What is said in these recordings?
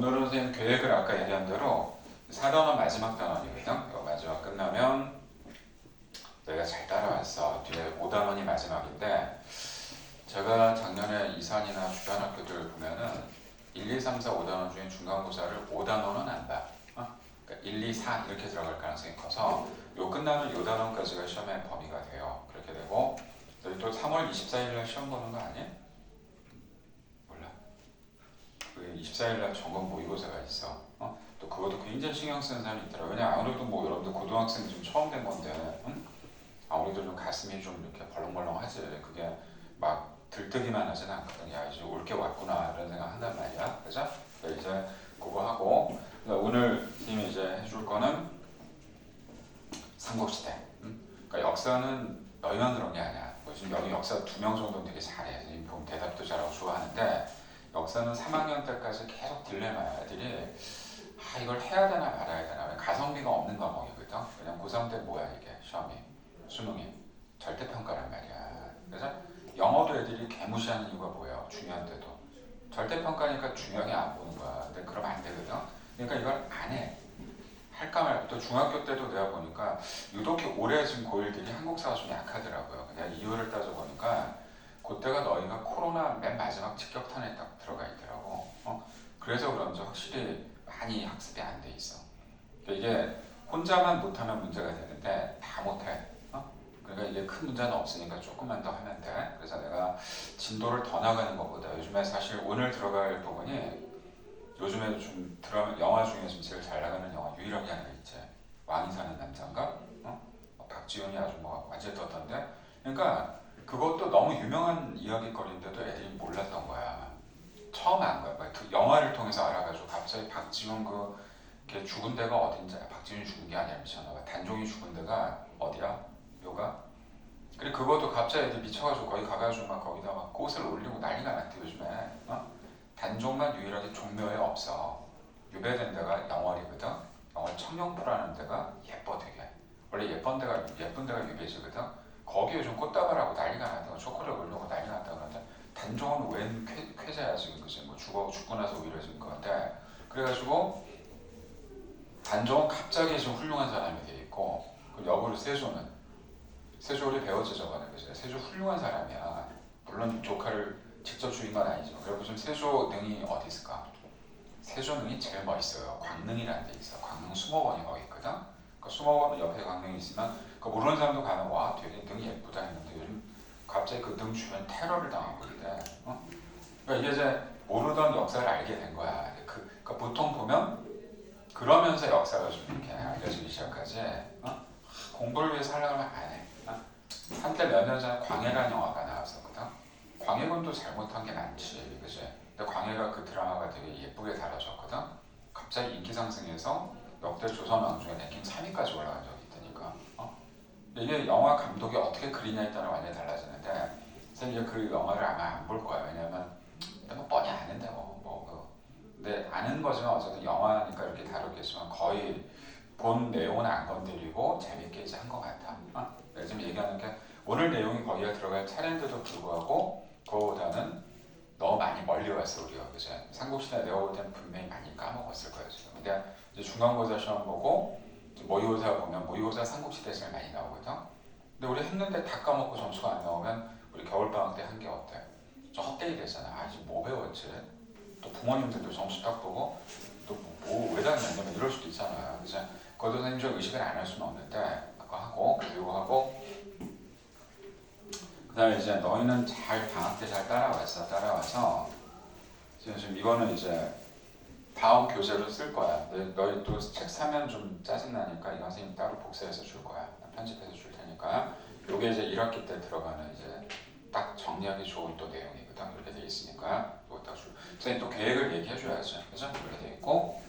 오늘은 선생님 계획을 아까 얘기한 대로 4단원 마지막 단원이거든. 이거 마지막 끝나면 내가 잘 따라왔어. 뒤에 5단원이 마지막인데 제가 작년에 이산이나 주변 학교들 보면은 1, 2, 3, 4, 5단원 중에 중간고사를 5단원은 안 봐. 그러니까 1, 2, 4 이렇게 들어갈 가능성이 커서 요 끝나면 요 단원까지가 시험의 범위가 돼요. 그렇게 되고 저희 또 3월 24일 날 시험 보는 거 아니야? 몰라. 그 24일 날 점검 모의고사가 있어. 또 그것도 굉장히 신경 쓰는 사람이 있더라. 왜냐 아무래도 뭐 여러분들 고등학생이 좀 처음 된 건데, 아무래도 좀 가슴이 좀 이렇게 벌렁벌렁하지. 그게 막 들뜨기만 하진 않거든. 야 이제 올 게 왔구나 이런 생각 한단 말이야. 그죠? 그래서 이제 그거 하고 오늘 선생님이 이제 해줄 거는 삼국시대. 그러니까 역사는 너희만 그런 게 아니야. 뭐 지금 여기 역사 2명 정도는 되게 잘해. 선생님 보면 대답도 잘하고 좋아하는데 역사는 3학년 때까지 계속 딜레마야. 애들이 이걸 해야 되나 말아야 되나. 왜 가성비가 없는 과목이거든. 왜냐면 고3 때 뭐야 이게 시험이 수능이 절대평가란 말이야. 그래서 영어도 애들이 개무시하는 이유가 뭐예요? 중요한 때도 절대평가니까 중요하게 안 보는 거야. 근데 그러면 안 되거든. 그러니까 이걸 안 해. 할까 말까. 또 중학교 때도 내가 보니까 유독 올해 지금 고1들이 한국사가 좀 약하더라고요. 내가 이유를 따져보니까 그때가 너희가 코로나 맨 마지막 직격탄에 딱 들어가 있더라고. 그래서 그런지 확실히 많이 학습이 안 돼 있어. 그러니까 이게 혼자만 못하면 문제가 되는데 다 못해. 그러니까 이게 큰 문제는 없으니까 조금만 더 하면 돼. 그래서 내가 진도를 더 나가는 것보다 요즘에 사실 오늘 들어갈 부분이 요즘에도 좀 드라마, 영화 중에 좀 제일 잘 나가는 영화 유일하게 하나 있지. 왕이 사는 남자인가? 박지훈이 아주 뭐 완전 떴던데. 그러니까 그것도 너무 유명한 이야기거리인데도 애들이 몰랐던 거야. 처음 안 거야. 영화를 통해서 알아가지고 갑자기 박지훈 걔 죽은 데가 어딘지. 박지훈이 죽은 게 아니야 미쳤나봐. 단종이 죽은 데가 어디야? 묘가? 그리고 그것도 갑자기 애들이 미쳐가지고 거기 가가지고 막 거기다 막 꽃을 올리고 난리가 났대 요즘에. 단종만 유일하게 종묘에 없어. 유배된 데가 영월이거든. 영월 청룡포라는 데가 예뻐 되게. 원래 예쁜 데가 유배지거든. 거기 요즘 꽃다발하고 난리가 났다고 초콜릿 올리고 난리가 났다고 그러는데 단종은 웬 쾌자야 지금. 그지? 뭐 죽고 나서 오히려 지금 건데. 그래가지고 단종은 갑자기 지금 훌륭한 사람이 돼 있고, 그 역으로 세조 우리 배웠지 저번에. 그지? 세조 훌륭한 사람이야. 물론 조카를 직접 죽인 건 아니죠. 그리고 지금 세조 능이 어디 있을까? 세조 능이 제일 멋있어요. 광릉이라는 데 있어. 광릉 수목원이 거기 있거든. 그 수목원 옆에 광릉이 있으면 그 모르는 사람도 가면 와 되게 능이 예쁘다 했는데 요즘 갑자기 그 능 주변 테러를 당하고 있대. 그러니까 이게 이제 모르던 역사를 알게 된 거야. 그러니까 보통 보면 그러면서 역사가 좀 이렇게 알려지기 시작하지. 공부를 위해서 하려고 하면 안 해. 한때 몇 년 전에 광해라는 영화가 나왔었거든. 광해군도 잘못한 게 많지, 그지? 근데 광해가 그 드라마가 되게 예쁘게 다뤄졌거든. 갑자기 인기 상승해서 역대 조선 왕 중에 랭킹 3위까지 올라간 적이 있다니까. 근데 이게 영화 감독이 어떻게 그리냐에 따라 완전히 달라지는데, 선생님 이제 그 영화를 아마 안 볼 거야. 왜냐면 뭐 뻔히 아는데 근데 아는 거지만 어쨌든 영화니까 이렇게 다루겠지만 거의 본 내용은 안 건드리고 재밌게 이제 한 것 같아. 내가 지금 얘기하는 게 오늘 내용이 거기가 들어갈 차례인데도 불구하고 그거보다는 너무 많이 멀리 왔어 우리가. 그죠? 삼국시대 내가 볼 때는 분명히 많이 까먹었을 거야 지금. 근데 이제 중간고사 시험 보고 모의고사 보면 모의고사 삼국시대 제일 많이 나오거든. 근데 우리 했는데 다 까먹고 점수가 안 나오면 우리 겨울방학 때 한 게 어때? 좀 헛되이 되잖아. 지금 뭐 배웠지? 또 부모님들도 점수 딱 보고 또 뭐 왜 다녔냐면 이럴 수도 있잖아. 그래서 그것도 선생님 의식을 안 할 수는 없는데 그거 하고 교육하고 그 다음에 이제 너희는 잘 방학 때 잘 따라와서 지금 이거는 이제 다음 교재로 쓸 거야. 너희 또 책 사면 좀 짜증나니까 이거 선생님 따로 복사해서 줄 거야. 편집해서 줄 테니까 요게 이제 1학기 때 들어가는 이제 딱 정리하기 좋은 또 내용이거든. 이렇게 돼 있으니까 이거 딱 줄. 선생님 또 계획을 얘기해 줘야죠. 그죠? 이렇게 돼 있고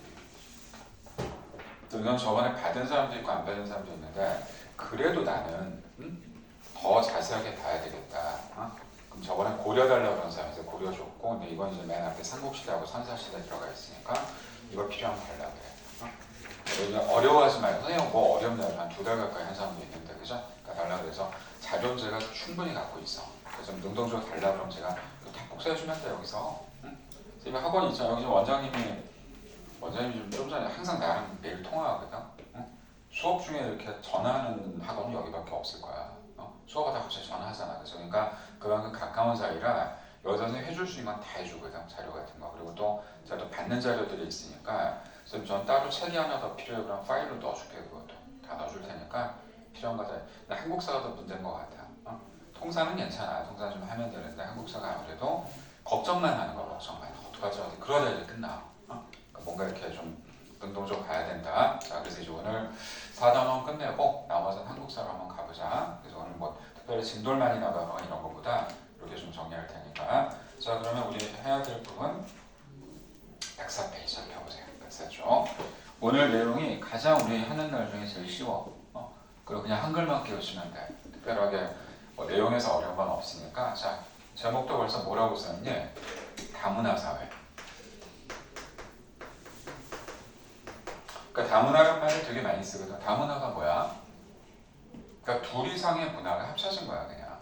또 이건 저번에 받은 사람도 있고 안 받은 사람도 있는데 그래도 나는 더 자세하게 봐야 되겠다. 그럼 저번에 고려달라고 그런 사람에서 고려 줬고, 근데 이건 이제 맨 앞에 삼국시대하고 선사시대 들어가 있으니까 이거 필요하면 달라 그래. 어려워하지 말고 선생님 뭐 어렵냐고 한 2달 가까이 한 사람도 있는데 그죠? 그러니까 달라 그래서 자료는 제가 충분히 갖고 있어. 그래서 능동적으로 달라 그러면 제가 다 복사해주면 돼 여기서. 선생님 학원 있잖아. 여기 원장님이 원장님이 좀 전에 항상 나랑 매일 통화하거든. 응? 수업 중에 이렇게 전화하는 학원은 여기밖에 없을 거야. 수업하다 갑자기 전화하잖아. 그죠? 그러니까 그만큼 가까운 사이라 여전히 해줄 수 있는 건 다 해주거든. 자료 같은 거. 그리고 또 제가 또 받는 자료들이 있으니까 선생님 전 따로 책이 하나 더 필요해. 그럼 파일로 넣어줄게. 그것도 다 넣어줄 테니까 필요한 거다. 근데 한국사가 더 문제인 것 같아. 통사는 괜찮아. 통사 좀 하면 되는데 한국사가 아무래도 걱정만 하는 거야. 걱정만. 어떡하지? 어디 그러다 이제 끝나. 그러니까 뭔가 이렇게 좀 능동적으로 가야 된다. 자, 그래서 이제 오늘 4단원 끝내고 나머지는 한국사로 한번 가보자. 그래서 오늘 뭐 특별히 진돌 많이 나가거나 이런 거보다 이렇게 좀 정리할 테니까. 자, 그러면 우리 해야 될 부분 104페이지 펴보세요. 104쪽. 오늘 내용이 가장 우리 하는 날 중에 제일 쉬워. 그리고 그냥 한글만 깨우시면 돼. 특별하게 뭐 내용에서 어려운 건 없으니까. 자, 제목도 벌써 뭐라고 썼니? 다문화사회. 그러니까 다문화란 말을 되게 많이 쓰거든. 다문화가 뭐야? 그러니까 둘 이상의 문화가 합쳐진 거야 그냥.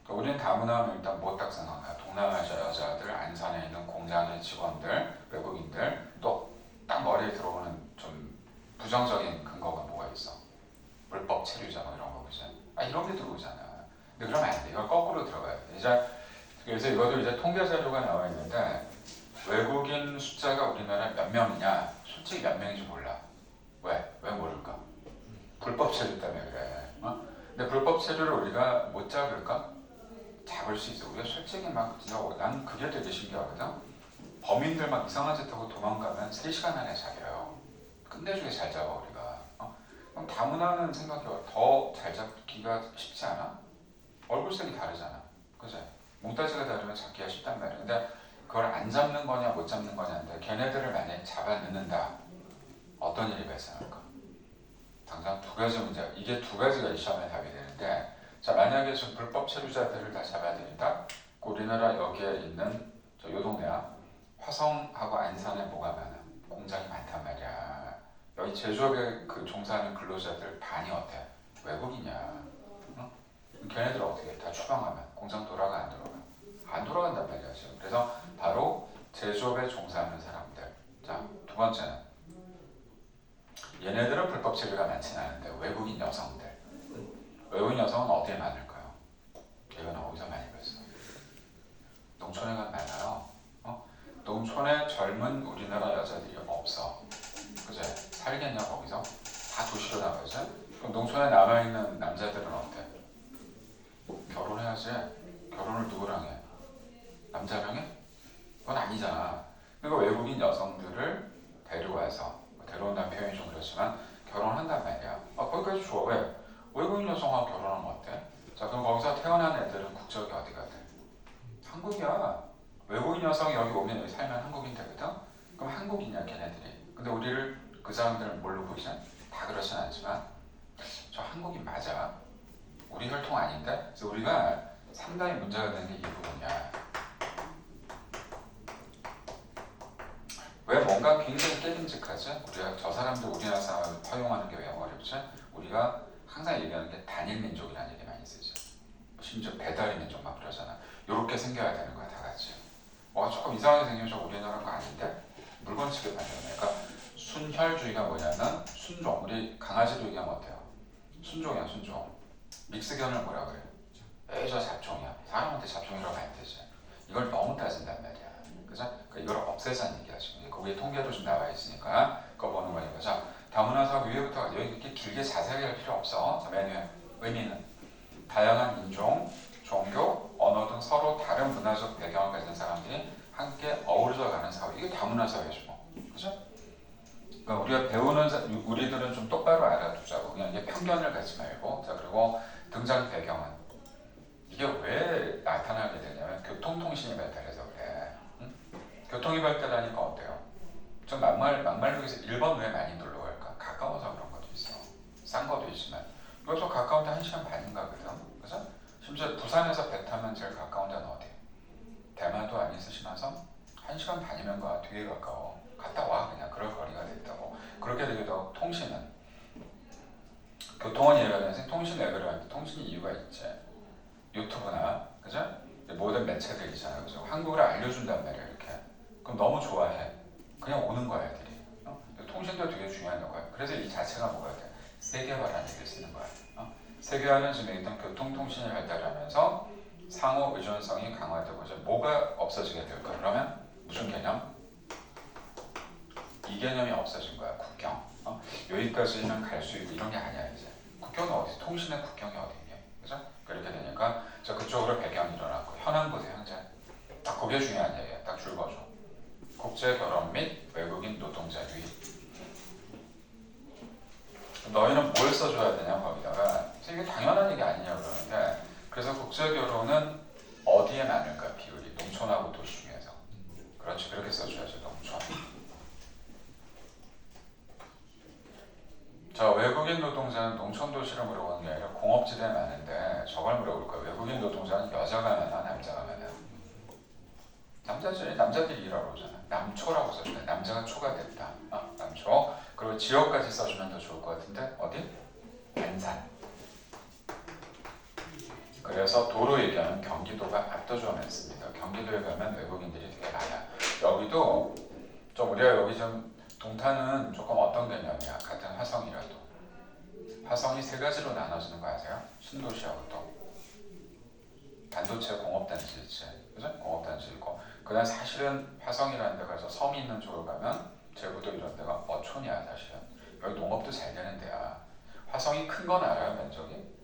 그러니까 우리는 다문화하면 일단 뭐 딱 생각나? 동남아시아 여자들, 안산에 있는 공장의 직원들, 외국인들, 또 딱 머리에 들어오는 좀 부정적인 근거가 뭐가 있어? 불법 체류자 뭐 이런 거 그지? 이런 게 들어오잖아. 근데 그러면 안 돼. 이걸 거꾸로 들어가야 돼. 이제 그래서 이것도 이제 통계 자료가 나와 있는데 외국인 숫자가 우리나라 몇 명이냐? 솔직히 몇 명인지 몰라. 왜? 왜 모를까? 불법 체류 때문에 그래. 근데 불법 체류를 우리가 못 잡을까? 잡을 수 있어. 우리가 솔직히 막 진짜 난 그게 되게 신기하거든. 범인들 막 이상한 짓 하고 도망가면 3시간 안에 잡혀요. 끝내주게 잘 잡아 우리가. 그럼 다문화는 생각해 더 잘 잡기가 쉽지 않아? 얼굴색이 다르잖아. 그죠? 몽따지가 다르면 잡기가 쉽단 말이야. 근데 그걸 안 잡는 거냐 못 잡는 거냐인데 걔네들을 만약에 잡아 넣는다. 어떤 일이 발생할까? 당장 두 가지 문제. 이게 두 가지가 이 시험에 답이 되는데 자 만약에 지금 불법 체류자들을 다 잡아야 된다. 우리나라 여기에 있는 요 동네야. 화성하고 안산에 뭐가 많아? 공장이 많단 말이야. 여기 제조업에 그 종사하는 근로자들 반이 어때? 외국이냐? 응? 걔네들 어떻게 해? 다 추방하면 공장 돌아가 안 돌아가? 안 돌아간단 말이야 지금. 그래서 바로 제조업에 종사하는 사람들. 자, 두 번째는 얘네들은 불법 체류가 많지는 않은데 외국인 여성들. 외국인 여성은 어디에 많을까요? 이건 어디서 많이 봤어? 농촌에 가면 많아요. 농촌에 젊은 우리나라 여자들이 없어. 그제? 살겠냐 거기서? 다 도시로 나가지? 그럼 농촌에 남아있는 남자들은 어때? 결혼해야지. 결혼을 누구랑 해? 남자랑 해? 그건 아니잖아. 그러니까 외국인 여성들을 데려와서 데려온다는 표현이 좀 그렇지만 결혼한단 말이야. 거기까지 좋아. 왜? 외국인 여성하고 결혼하면 어때? 자 그럼 거기서 태어난 애들은 국적이 어디가 돼? 한국이야. 외국인 여성이 여기 오면 여기 살면 한국인 되거든? 그럼 한국이냐 걔네들이. 근데 우리를 그 사람들은 뭘로 보지? 다 그렇진 않지만 저 한국인 맞아. 우리 혈통 아닌데? 그래서 우리가 상당히 문제가 되는 게 이 부분이야. 왜 뭔가 굉장히 깨림직하지? 우리가 저 사람들 우리나라 사람을 허용하는 게 왜 어렵지? 우리가 항상 얘기하는 게 단일 민족이라는 얘기 많이 쓰지. 심지어 배달의 민족 막 그러잖아. 요렇게 생겨야 되는 거야 다 같이. 조금 이상하게 생기면 저 우리나라 거 아닌데? 물건 취급하잖아요. 그러니까 순혈주의가 뭐냐면 순종. 우리 강아지도 얘기하면 어때요? 순종이야 순종. 믹스견을 뭐라 그래? 에이 저 잡종이야. 사람한테 잡종이라고 안 되지. 이걸 너무 따진단 말이야. 그죠? 그러니까 이걸 없애자는 얘기야 지금. 거기에 통계도 좀 나와 있으니까 그거 보는 거니까. 자, 다문화사 위에부터 여기 이렇게 길게 자세하게 할 필요 없어. 자, 맨 위에 의미는 다양한 인종, 종교, 언어 등 서로 다른 문화적 배경을 가진 사람들이 함께 어우러져 가는 사회. 이게 다문화 사회죠, 뭐. 그죠? 그러니까 우리가 배우는 우리들은 좀 똑바로 알아두자고. 그냥 이게 편견을 갖지 말고. 자, 그리고 등장 배경은 이게 왜 나타나게 되냐면 교통통신이 발달해서 그래. 응? 교통이 발달하니까 어때요? 좀 막말로 해서 1번 왜 많이 놀러 갈까? 가까워서 그런 것도 있어. 싼 것도 있지만. 이것도 가까운데 1시간 반인가 거든. 그죠? 심지어 부산에서 배 타면 제일 가까운 데는 어디? 대마도 아닌 스시마섬? 1시간 반이면 가 되게 가까워. 갔다 와 그냥 그럴 거리가 됐다고. 그렇게 되기도 하고 통신은 교통은 이해가 되는데 통신 왜 그러는데 통신이 이유가 있지. 유튜브나 그죠? 모든 매체들이잖아. 그죠? 한국을 알려준단 말이야 이렇게. 그럼 너무 좋아해. 그냥 오는 거야 애들이. 통신도 되게 중요한 거야. 그래서 이 자체가 뭐가 돼? 세계화라는 얘기를 쓰는 거야. 세계화는 지금 일단 교통통신이 발달하면서 상호 의존성이 강화되고 이제 뭐가 없어지게 될까? 그러면 무슨 개념? 이 개념이 없어진 거야. 국경. 여기까지는 갈 수 있고 이런 게 아니야 이제. 국경은 어디? 통신의 국경이 어디 있냐? 그죠? 그렇게 되니까 저 그쪽으로 배경이 일어났고 현황 보세요 현재. 딱 그게 중요한 얘기야. 딱 줄거줘. 국제 결혼 및 외국인 노동자 유입. 너희는 뭘 써줘야 되냐 거기다가 이게 당연한 얘기 아니냐 그러는데 그래서 국제 결혼은 어디에 많을까 비율이 농촌하고 도시 중에서 그렇지 그렇게 써줘야죠 농촌. 자 외국인 노동자는 농촌 도시를 물어보는 게 아니라 공업지대에 많은데 저걸 물어볼 거야. 외국인 노동자는 여자가 많아 남자가 많아? 남자들이 일하러 오잖아. 남초라고 써주네. 남자가 초가 됐다. 남초. 그리고 지역까지 써주면 더 좋을 것 같은데 어디? 안산. 그래서 도로 얘기하면 경기도가 압도적으로 많습니다. 경기도에 가면 외국인들이 되게 많아. 여기도 좀 우리가 여기 좀 동탄은 조금 어떤 개념이야? 같은 화성이라도 화성이 세 가지로 나눠지는 거 아세요? 신도시하고 또 반도체 공업단지 있지. 그죠? 공업단지 있고 그다음 사실은 화성이라는 데가 서 섬이 있는 쪽으로 가면 제부도 이런 데가 어촌이야 사실은. 여기 농업도 잘 되는 데야. 화성이 큰 건 알아요 면적이?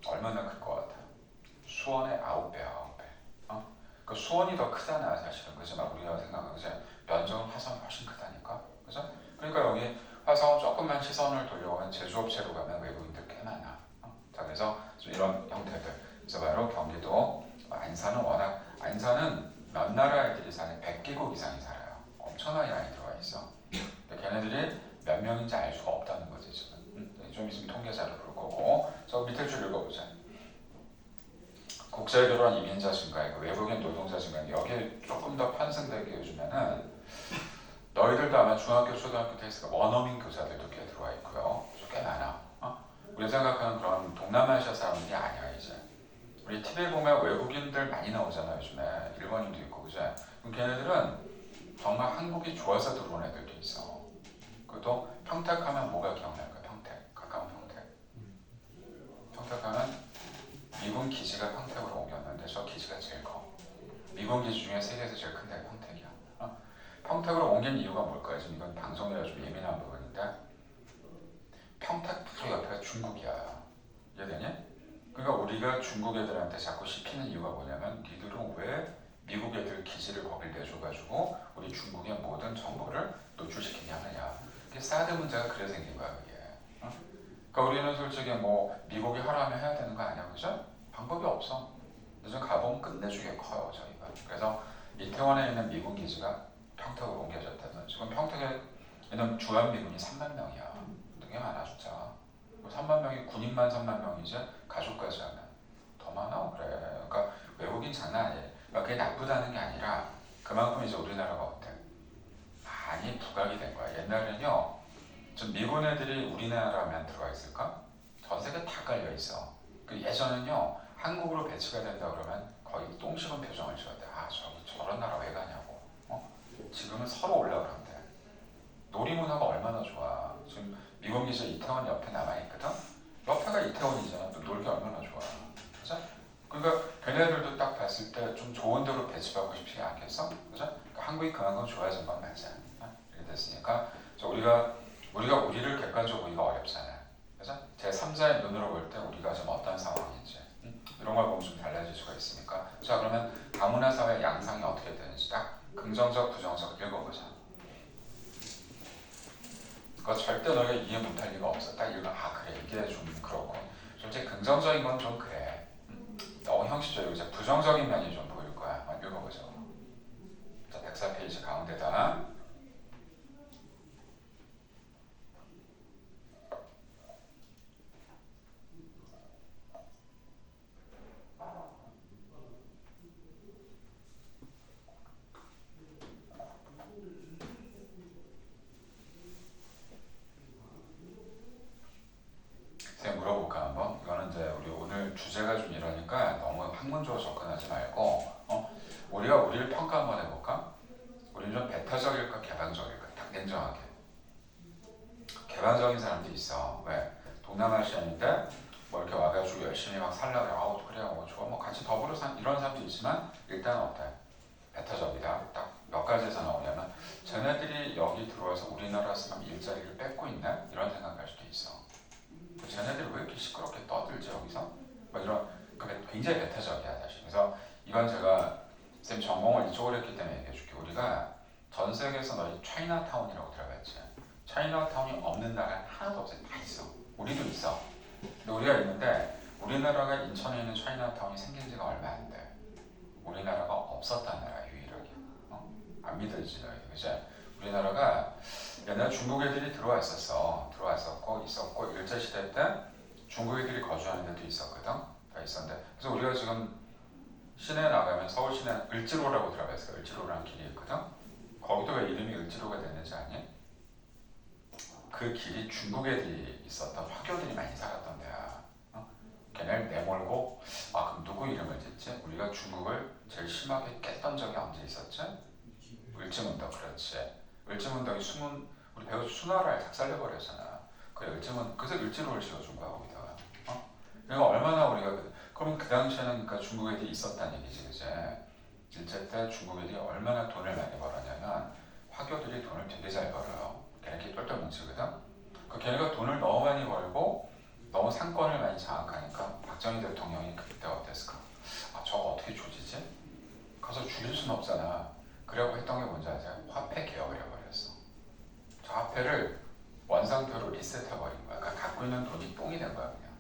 얼마나 클 것 같아? 수원의 9배야 9배. 그 수원이 더 크잖아 사실은. 그지? 막 우리가 생각하는 그지? 면적은 화성이 훨씬 크다니까. 그죠? 그러니까 여기 화성은 조금만 시선을 돌려보면 제조업체로 가면 외국인들 꽤 많아. 자 그래서 좀 이런 형태들. 그래서 바로 경기도 안산은 워낙 안산은 몇 나라 애들이 사는 100개국 이상이 살아요. 엄청나게 많이 들어와 있어. 근데 걔네들이 몇 명인지 알 수가 없다는 거지 지금. 좀 있으면 통계자료 볼 거고. 저 밑에 줄 읽어보자. 국제결혼 이민자 증가이고 외국인 노동자 증가. 여기에 조금 더 편승되게 해주면은 너희들도 아마 중학교, 초등학교 때 있으니까 원어민 교사들도 꽤 들어와 있고요. 꽤 많아. 우리 생각하는 그런 동남아시아 사람들이 아니야 이제. 우리 TV에 보면 외국인들 많이 나오잖아 요즘에. 일본인도 있고 그죠? 그럼 걔네들은 정말 한국이 좋아서 들어온 애들도 있어. 그것도 평택하면 뭐가 기억날까? 평택. 가까운 평택. 평택하면 미군 기지가 평택으로 옮겼는데 저 기지가 제일 커. 미군 기지 중에 세계에서 제일 큰 데가 평택이야. 평택으로 옮긴 이유가 뭘까요? 지금 이건 방송이라 좀 예민한 부분인데 평택 바로 옆에가 중국이야. 이해되니? 그러니까 우리가 중국 애들한테 자꾸 씹히는 이유가 뭐냐면 니들은 왜 미국 애들 기지를 거길 내줘가지고 우리 중국의 모든 정보를 노출시키게 하느냐. 그게 사드 문제가 그래 생긴 거야 그게. 그러니까 우리는 솔직히 뭐 미국이 하라면 해야 되는 거 아니야 그죠? 방법이 없어. 근데 좀 가보면 끝내주게 커요 저희가. 그래서 이태원에 있는 미군 기지가 평택으로 옮겨졌다는. 지금 평택에 있는 주한미군이 3만 명이야. 되게 많아 숫자. 3만 명이 군인만 3만 명이지 가족까지 하면 더 많아 그래. 그러니까 외국인 장난 아니에요. 그러니까 그게 나쁘다는 게 아니라 그만큼 이제 우리나라가 어때? 많이 부각이 된 거야. 옛날에는요. 좀 미군 애들이 우리나라만 들어와 있을까? 전 세계 다 깔려 있어. 그 예전엔요. 한국으로 배치가 된다 그러면 거의 똥 씹은 표정을 지었대. 저런 나라 왜 가냐고. 지금은 서로 올라오는데 놀이문화가 얼마나 좋아. 지금 미군 기지 이태원 옆에 남아있거든? 옆에가 이태원이잖아. 또 놀기 얼마나 좋아. 그죠? 그러니까 걔네들도 딱 봤을 때 좀 좋은 데로 배치받고 싶지 않겠어? 그죠? 그러니까 한국이 그만큼 좋아진 건 맞아. 이렇게 됐으니까 우리가 우리를 객관적으로 보기가 어렵잖아. 그죠? 제3자의 눈으로 볼 때 우리가 좀 어떤 상황인지 이런 걸 보면 좀 달라질 수가 있으니까. 자 그러면 다문화 사회 양상이 어떻게 되는지 딱 긍정적, 부정적 읽어보자. 그거 절대 너희가 이해 못할 리가 없어. 딱 읽어. 그래 이게 좀 그렇고. 솔직히 긍정적인 건 좀 그래. 너무 형식적이고 이제 부정적인 면이 좀 보일 거야. 한번 읽어보자. 자 104페이지 가운데다. 물어볼까 한번? 이거는 이제 우리 오늘 주제가 좀 이러니까 너무 학문적으로 접근하지 말고 우리가 우리를 평가 한번 해볼까? 우리는 좀 배타적일 배타적이다. 딱 몇 가지에서 나오냐면 쟤네들이 여기 들어와서 우리나라 사람 일자리를 뺏고 있나? 이런 생각할 수도 있어. 쟤네들이 왜 이렇게 시끄럽게 떠들지 여기서? 뭐 이런 굉장히 배타적이야 사실. 그래서 이건 제가 쌤 전공을 이쪽으로 했기 때문에 얘기해 줄게. 우리가 전 세계에서 너희 차이나타운이라고 들어봤지? 차이나타운이 없는 나라 하나도 없어. 다 있어. 우리도 있어. 근데 우리가 있는데 우리나라가 인천에 있는 차이나타운이 생긴 지가 얼마 안 돼. 우리나라가 없었단 나라 유일하게. 안 믿어지지 너희. 그치? 우리나라가 옛날 중국 애들이 들어왔었어. 들어왔었고 있었고 일제시대 때 중국 애들이 거주하는 데도 있었거든. 다 있었는데 그래서 우리가 지금 시내 나가면 서울 시내 을지로라고 들어봤어요. 을지로라는 길이 있거든. 거기도 왜 이름이 을지로가 됐는지 아니? 그 길이 중국 애들이 있었던 화교들이 많이 살았던 데야. 걔네를 내몰고 그럼 누구 이름을 짓지? 우리가 중국을 제일 심하게 깼던 적이 언제 있었지? 을지문덕. 그렇지. 을지문덕이 숨은 우리 배우 순화를 작살내버렸잖아. 그래 그래서 을지로를 지어준 거야 거기다가. 그러니까 얼마나 우리가 그러면 그 당시에는 그러니까 중국 애들이 있었다는 얘기지, 그제? 일제 때 중국 애들이 얼마나 돈을 많이 벌었냐면 화교들이 돈을 되게 잘 벌어요. 걔네끼리 똘똘 뭉치거든. 그 걔네가 돈을 너무 많이 벌고 너무 상권을 많이 장악하니까 박정희 대통령이 그때 어땠을까? 저거 어떻게 조지지? 가서 죽일 수는 없잖아. 그래갖고 했던 게 뭔지 아세요? 화폐 개혁을 해버렸어. 저 화폐를 원상태로 리셋해버린 거야. 그러니까 갖고 있는 돈이 똥이 된 거야 그냥.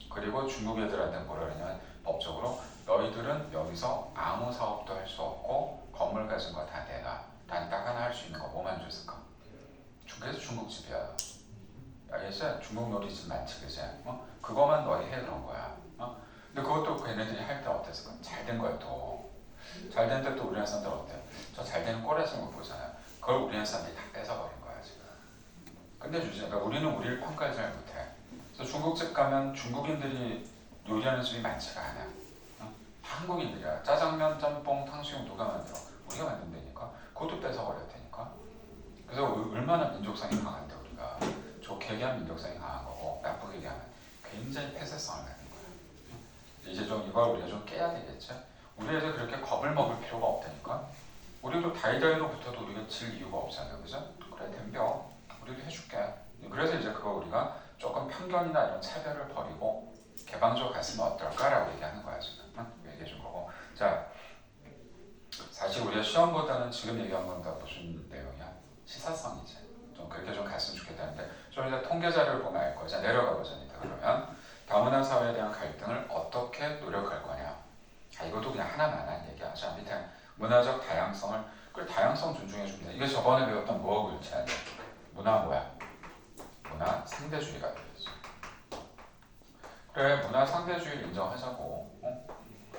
그리고 중국 애들한테 뭐라 그러냐면 법적으로 너희들은 여기서 아무 사업도 할 수 없고 건물 가진 거 다 내놔. 단 딱 하나 할 수 있는 거 뭐만 줬을까? 그래서 중국집이야. 알겠어? 중국 요리집 많지, 그지? 그거만 너희 해 그런 거야. 근데 그것도 걔네들이 할 때 어땠을까? 잘 된 거야 또. 잘 된 때 또 우리나라 사람들 어때? 저 잘 되는 꼴에서 못 보잖아요. 그걸 우리나라 사람들이 다 뺏어버린 거야 지금. 끝내주지. 그러니까 우리는 우리를 평가를 잘 못해. 그래서 중국집 가면 중국인들이 요리하는 집이 많지가 않아. 다 한국인들이야. 짜장면, 짬뽕, 탕수육 누가 만들어? 우리가 만든다니까. 그것도 뺏어버렸다니까. 그래서 얼마나 민족성이 강한데 우리가 좋게 얘기하면 민족성이 강한 거고 나쁘게 얘기하면 굉장히 폐쇄성을 갖는 거야. 이제 좀 이걸 우리가 좀 깨야 되겠죠. 우리가 이제 그렇게 겁을 먹을 필요가 없다니까. 우리도 다이다이로부터도 우리가 질 이유가 없잖아요, 그죠? 그래 덤벼. 우리도 해줄게. 그래서 이제 그거 우리가 조금 편견이나 이런 차별을 버리고 개방적으로 갔으면 어떨까라고 얘기하는 거야 지금. 얘기해 준 거고. 자, 사실 우리가 시험보다는 지금 얘기한 건 다 무슨 내용이야? 시사성이지. 좀 그렇게 좀 갔으면 좋겠다는데 좀 이제 통계 자료를 보면 알 거야. 자, 내려가 보자. 그러면 다문화 사회에 대한 갈등을 어떻게 노력할 거냐? 이것도 그냥 하나만한 얘기야. 자, 밑에 문화적 다양성을 다양성 존중해 줍니다. 이게 저번에 배웠던 뭐하고 일치하냐? 문화 뭐야? 문화 상대주의가 되겠어. 그래, 문화 상대주의를 인정하자고.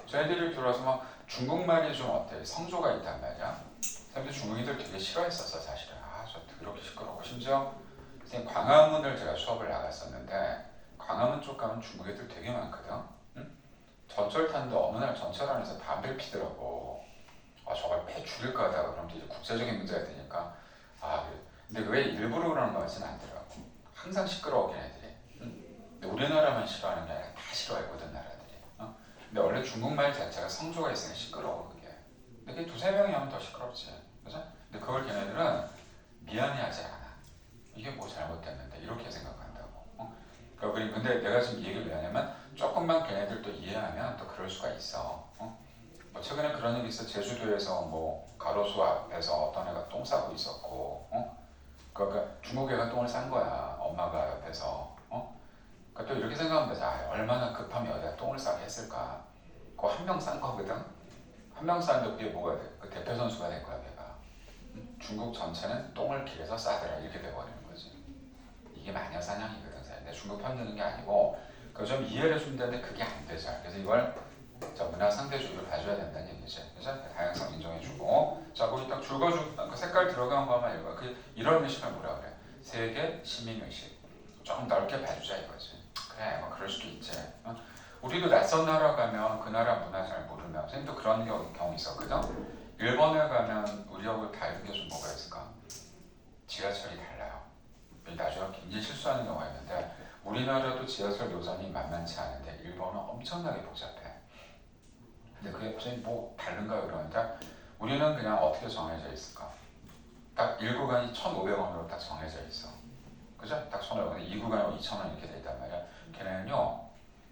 저희들이 들어와서 막 중국말이 좀 어때? 성조가 있단 말이야. 사람들이 중국인들 되게 싫어했었어 사실은. 저 더럽게 시끄러워. 심지어 광화문을 제가 수업을 나갔었는데 광화문 쪽 가면 중국 애들 되게 많거든. 응? 전철 타는데 어느 날 전철 안에서 담배를 피더라고. 저걸 패 죽일 거다. 그럼 이제 국제적인 문제가 되니까. 그래. 근데 왜 일부러 그러는 거 같지는 않더라고. 항상 시끄러워 걔네들이. 응? 근데 우리나라만 싫어하는 게 아니라 다 싫어해 모든 나라들이. 근데 원래 중국말 자체가 성조가 있으면 시끄러워 그게. 근데 그게 두세 명이 하면 더 시끄럽지. 그죠? 근데 그걸 걔네들은 미안해하지 않아. 이게 뭐 잘못됐는데 이렇게 생각한다고. 그러니까 근데 내가 지금 이 얘기를 왜 하냐면 조금만 걔네들도 이해하면 또 그럴 수가 있어. 뭐 최근에 그런 일이 있어. 제주도에서 뭐 가로수 앞에서 어떤 애가 똥 싸고 있었고, 그러니까 중국 애가 똥을 싼 거야. 엄마가 옆에서. 그러니까 또 이렇게 생각하면 되지. 얼마나 급하면 여기다 똥을 싸게 했을까. 그거 한 명 싼 거거든. 한 명 쌌는데 그게 뭐가 돼? 그 대표 선수가 된 거야 걔가. 중국 전체는 똥을 길에서 싸더라 이렇게 돼버리는 거지. 이게 마녀 사냥이거든. 근데 중국 편 드는 게 아니고 그거 좀 이해를 해주면 되는데 그게 안 되죠. 그래서 이걸 문화 상대주의로 봐줘야 된다는 얘기죠. 그죠? 다양성 인정해주고. 자, 거기 딱 그 색깔 들어간 거만 읽어. 이런 의식을 뭐라 그래? 세계 시민의식. 조금 넓게 봐주자 이거지. 그래, 뭐 그럴 수도 있지. 우리도 낯선 나라 가면 그 나라 문화 잘 모르면 선생님도 그런 경우 있었거든. 일본에 가면 우리하고 다른 게 좀 뭐가 있을까? 지하철이 달라요. 나중에 굉장히 실수하는 경우가 있는데 우리나라도 지하철 노선이 만만치 않은데 일본은 엄청나게 복잡해. 근데 그게 무슨 뭐 다른가 그러는데 우리는 우리는 그냥 어떻게 정해져 있을까? 딱 1구간이 1,500원으로 딱 정해져 있어. 그죠? 딱 1,500원. 2구간이 2,000원 이렇게 돼 있단 말이야. 걔네는요,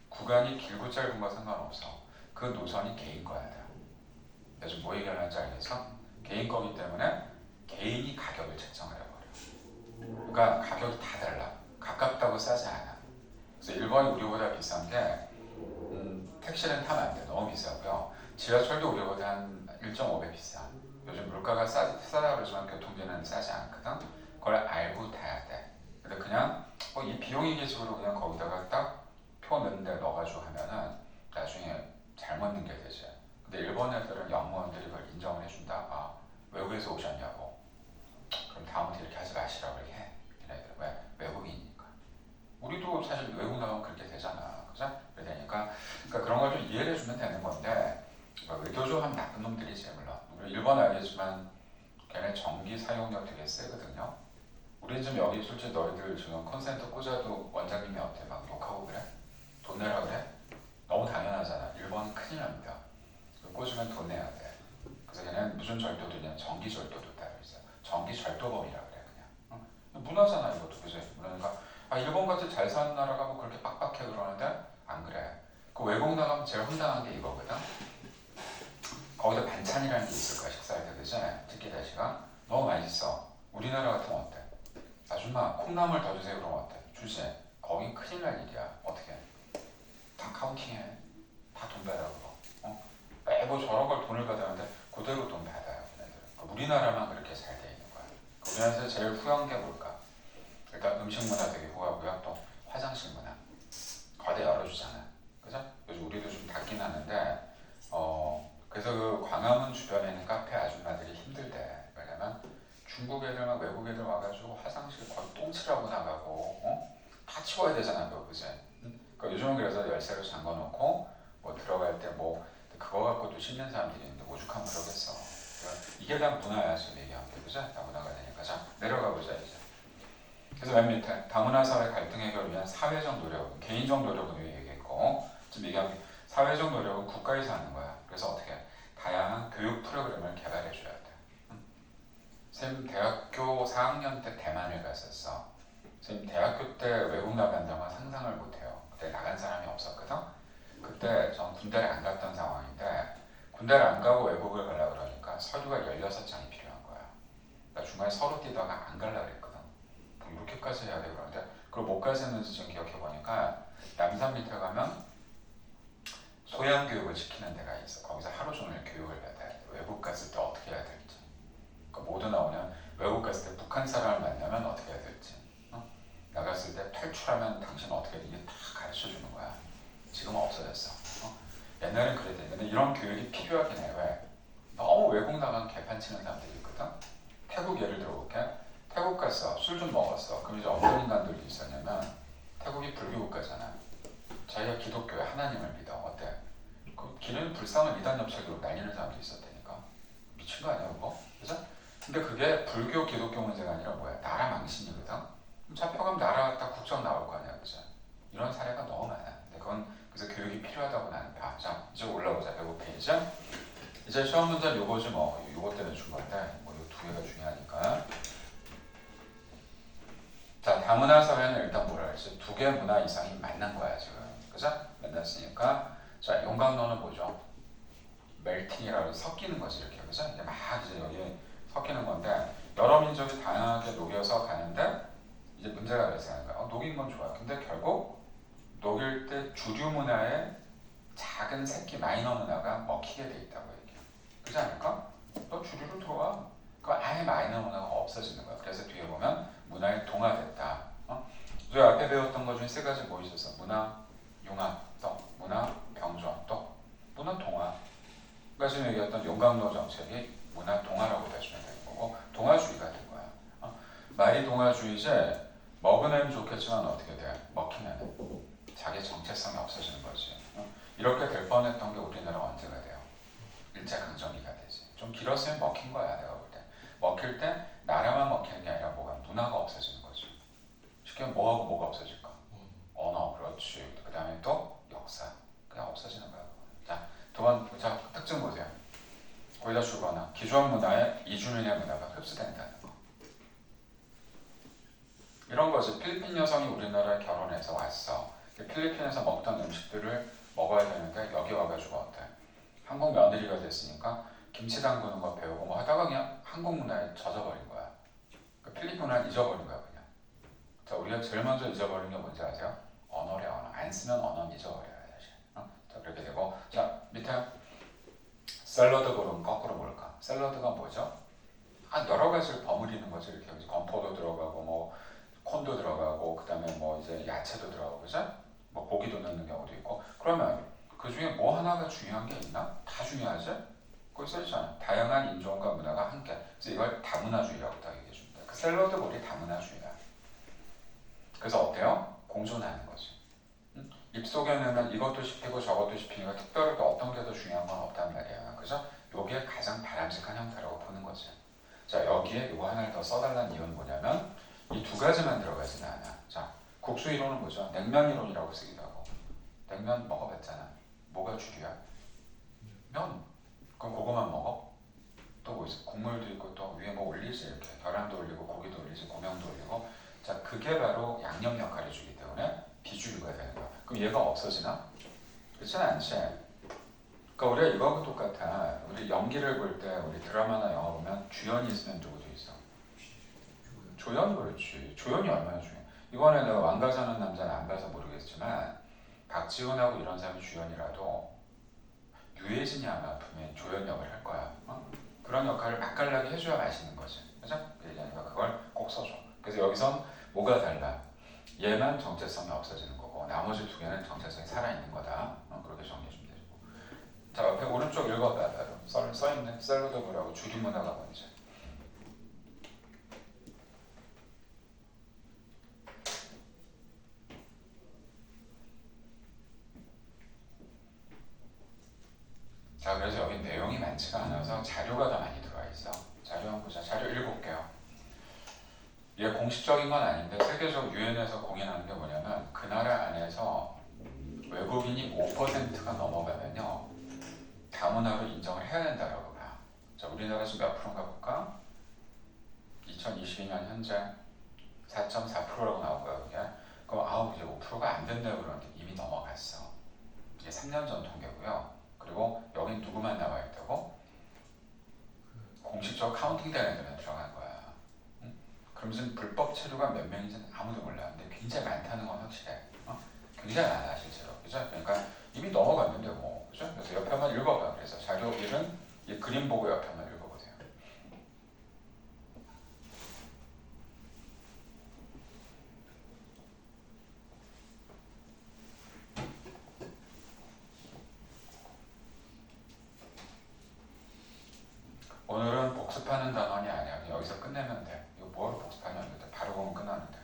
구간이 길고 짧은 거 상관없어. 그 노선이 개인 거야. 그래서 뭐 얘기하는지 알겠어? 개인 거기 때문에 개인이 가격을 책정을 해버려. 그러니까 가격이 다 달라. 가깝다고 싸지 않아. 그래서 1번이 우리보다 비싼 게 택시는 타면 안 돼. 너무 비싸고요. 지하철도 우리보다 한 1.5배 비싸. 요즘 물가가 싸다 그러지만 교통비는 싸지 않거든. 그걸 알고 타야 돼. 근데 그냥 이 비용이계식으로 그냥 거기다가 딱 표 넣는 데 넣어가지고 하면은 나중에 잘못 넣는 게 되지. 근데 일본 애들은 영무원들이 그걸 인정을 해준다. 아, 외국에서 오셨냐고. 그럼 다음부터 이렇게 하지 마시라고 이렇게 해. 얘네들 왜? 외국인이니까. 우리도 사실 외국 나가면 그렇게 되잖아. 그죠? 그래 되니까 그러니까 그런 걸 좀 이해를 해주면 되는 건데 의도적으로 하면 나쁜 놈들이지 물론. 우리 일본 알겠지만 걔네 전기 사용력 되게 세거든요. 우리 지금 여기 솔직히 너희들 지금 콘센트 꽂아도 원장님이 어때? 막 욕하고 그래? 돈 내라 그래? 너무 당연하잖아. 일본은 큰일 납니다. 꽂으면 돈 내야 돼. 그래서 걔는 무슨 절도도 있냐? 전기 절도도 따로 있어. 전기 절도범이라 그래 그냥. 문화잖아 이것도 그지? 그러니까 일본 같이 잘 사는 나라가 뭐 그렇게 빡빡해 그러는데 안 그래. 그 외국 나가면 제일 황당한 게 이거거든. 거기다 반찬이라는 게 있을 거야 식사할 때 그지? 특히 대시가 너무 맛있어. 우리나라 같으면 어때? 아줌마 콩나물 더 주세요 그러면 어때? 주지. 거긴 큰일 날 일이야. 어떻게? 다 카운팅해. 다 돈 받아 그거. 매번 저런 걸 돈을 받았는데 그대로 돈 받아요. 그러니까 우리나라만 그렇게 잘 돼 있는 거야. 우리나라에서 제일 후한 게 뭘까? 일단 음식 문화 되게 후하고요. 또 화장실 문화. 거대 열어주잖아. 그죠? 요즘 우리도 좀 닫긴 하는데 그래서 그 광화문 주변에 있는 카페 아줌마들이 힘들대. 왜냐면 중국 애들만 외국 애들 와가지고 화장실 거의 똥칠하고 나가고 다 치워야 되잖아 그거 그지? 그러니까 요즘은 그래서 열쇠로 잠궈놓고 뭐 들어갈 때 뭐 그거 갖고도 씹는 사람들이 있는데 오죽하면 그러겠어. 그러니까 이게 다 문화야 지금 얘기한 게 그죠? 다 문화가 되니까 자 내려가 보자 이제. 그래서 맨 밑에 다문화 사회 갈등 해결을 위한 사회적 노력, 개인적 노력은 왜 얘기했고 지금 얘기한 게 사회적 노력은 국가에서 하는 거야. 그래서 어떻게 다양한 교육 프로그램을 개발해 줘야 돼. 쌤 대학교 4학년 때 대만을 갔었어. 쌤 대학교 때 외국 나간다는 건 상상을 못해요. 그때 나간 사람이 없었거든. 그때 전 군대를 안 갔던 상황인데 군대를 안 가고 외국을 가려고 그러니까 서류가 16장이 필요한 거야. 나 중간에 서류 뛰다가 안 가려고 그랬거든. 뭐 이렇게까지 해야 돼 그러는데 그걸 못 가셨는지 지금 기억해보니까 남산 밑에 가면 소양 교육을 시키는 데가 있어. 거기서 하루 종일 교육을 받아야 돼. 외국 갔을 때 어떻게 해야 될지. 그러니까 모두 나오면 외국 갔을 때 북한 사람을 만나면 어떻게 해야 될지. 나갔을 때 탈출하면 당신 어떻게 되게 다 가르쳐 주는 거야. 지금은 없어졌어. 옛날엔 그랬대. 근데 이런 교육이 필요하긴 해. 왜? 너무 외국 나간 개판 치는 사람들이 있거든. 태국 예를 들어볼게. 태국 갔어. 술 좀 먹었어. 그럼 이제 어떤 인간들이 있었냐면 태국이 불교 국가잖아. 자기가 기독교에 하나님을 믿어. 어때? 그 길에는 불쌍한 이단 엽책으로 날리는 사람도 있었다니까. 미친 거 아니야 그거? 그죠? 근데 그게 불교 기독교 문제가 아니라 뭐야? 나라 망신이거든. 잡혀가면 나라 딱 국적 나올 거 아니야, 그죠? 이런 사례가 너무 많아. 근데 그건 그래서 교육이 필요하다고 나는 봐. 자, 이제 올라오자. 105페이지. 이제 시험 문제는 요거지 뭐. 요거 때문에 준 건데 뭐 요 두 개가 중요하니까. 자, 다문화 사회는 일단 뭐라 그랬지? 두 개 문화 이상이 만난 거야 지금, 그죠? 만났으니까 자, 용광로는 뭐죠? 멜팅이라고 섞이는 거지 이렇게, 그죠? 이제 막 이제 여기 섞이는 건데 여러 민족이 다양하게 녹여서 가는데. 이제 문제가 발생하는 거야. 녹인 건 좋아. 근데 결국 녹일 때 주류 문화의 작은 새끼 마이너 문화가 먹히게 돼 있다고 얘기해. 그렇지 않을까? 너 주류로 들어와. 그 아예 마이너 문화가 없어지는 거야. 그래서 뒤에 보면 문화에 동화됐다. 저희 앞에 배웠던 것 중에 세 가지 뭐 있었어? 문화 융합, 또 문화 병존, 또 문화 동화. 그러니까 지금 얘기했던 용광로 정책이 문화 동화라고 보시면 되는 거고 동화주의가 된 거야. 말이 동화주의제 먹으면 좋겠지만 어떻게 돼? 먹히면 자기 정체성이 없어지는 거지. 이렇게 될 뻔했던 게 우리나라 언제가 돼요? 일제강점기가 되지. 좀 길었으면 먹힌 거야 내가 볼 때. 먹힐 때 나라만 먹히는 게 아니라 뭐가 문화가 없어지는 거지. 쉽게 말하면 뭐하고 뭐가 없어질까? 언어, 그렇지. 그 다음에 또 역사. 그냥 없어지는 거야. 자, 두 번, 자 특징 보세요. 거기다 주거나 기존 문화에 이주민의 문화가 흡수된다는 거. 이런 거지. 필리핀 여성이 우리나라에 결혼해서 왔어. 필리핀에서 먹던 음식들을 먹어야 되는데 여기 와가지고 어때? 한국 며느리가 됐으니까 김치 담그는 거 배우고 뭐 하다가 그냥 한국 문화에 젖어버린 거야. 그 필리핀 문화를 잊어버린 거야 그냥. 자, 우리가 제일 먼저 잊어버린 게 뭔지 아세요? 언어래 언어. 안 쓰면 언어는 잊어버려요 사실. 자, 그렇게 되고, 자 밑에 샐러드 고른 거꾸로 뭘까? 샐러드가 뭐죠? 여러 가지를 버무리는 거죠. 이렇게 건포도 들어가고 뭐 콘도 들어가고 그다음에 뭐 이제 야채도 들어가고 그죠? 뭐 고기도 넣는 경우도 있고. 그러면 그 중에 뭐 하나가 중요한 게 있나? 다 중요하지? 거기 써있잖아. 다양한 인종과 문화가 함께. 그래서 이걸 다문화주의라고 딱 얘기해 줍니다. 그 샐러드 볼이 다문화주의야. 그래서 어때요? 공존하는 거지. 입속에 넣으면 이것도 씹히고 저것도 씹히니까 특별히 어떤 게 더 중요한 건 없단 말이야. 그죠? 요게 가장 바람직한 형태라고 보는 거지. 자, 여기에 요거 하나를 더 써달라는 이유는 뭐냐면 이 두 가지만 들어가지는 않아. 자, 국수 이론은 뭐죠? 냉면 이론이라고 쓰기도 하고. 냉면 먹어봤잖아. 뭐가 주류야? 면. 그럼 그거만 먹어? 또 뭐 있어? 국물도 있고 또 위에 뭐 올리지 이렇게 계란도 올리고 고기도 올리지 고명도 올리고. 자, 그게 바로 양념 역할을 주기 때문에 비주류가 되는 거야. 그럼 얘가 없어지나? 그렇지는 않지. 그러니까 우리가 이거하고 똑같아. 우리 연기를 볼 때 우리 드라마나 영화 보면 주연이 있으면 누구도 있어? 조연이. 그렇지. 조연이 얼마나 중요해. 이번에 내가 왕가 사는 남자는 안 봐서 모르겠지만 박지훈하고 이런 사람이 주연이라도 유해진이 아마 분명히 조연 역을 할 거야. 그런 역할을 맛깔나게 해줘야 맛있는 거지. 그죠? 그러니까 그걸 꼭 써줘. 그래서 여기선 뭐가 달라? 얘만 정체성이 없어지는 거고 나머지 두 개는 정체성이 살아있는 거다. 그렇게 정리해주면 되고. 자, 옆에 오른쪽 읽어봐. 써있는 샐러드 볼하고 주류 문화가 뭔지. 자, 그래서 여기 내용이 많지가 않아서 자료가 더 많이 들어와 있어. 자료 한번 보자. 자료 읽어볼게요. 이게 공식적인 건 아닌데 세계적 유엔에서 공인하는 게 뭐냐면 그 나라 안에서 외국인이 5%가 넘어가면요 다문화로 인정을 해야 된다라고 봐. 자, 우리나라 지금 몇 프로인가 볼까? 2022년 현재 4.4%라고 나오고요. 그게. 그럼 이제 5%가 안 된다고 그러는데 이미 넘어갔어. 이게 3년 전 통계고요. 그리고 여긴 누구만 나와 있다고? 공식적 카운팅 되는 데만 들어간 거야. 그럼 지금 불법 체류가 몇 명인지는 아무도 몰라. 근데 굉장히 많다는 건 확실해. 굉장히 많아 실제로. 그죠? 그러니까 이미 넘어갔는데 뭐. 그죠? 그래서 옆에 한번 읽어봐. 그래서 자료 1은 이 그림 보고 옆에 한번 읽어보세요. 오늘은 복습하는 단원이 아니야. 그냥 여기서 끝내면 돼. 이거 뭐하러 복습하냐? 바로 보면 끝나는데.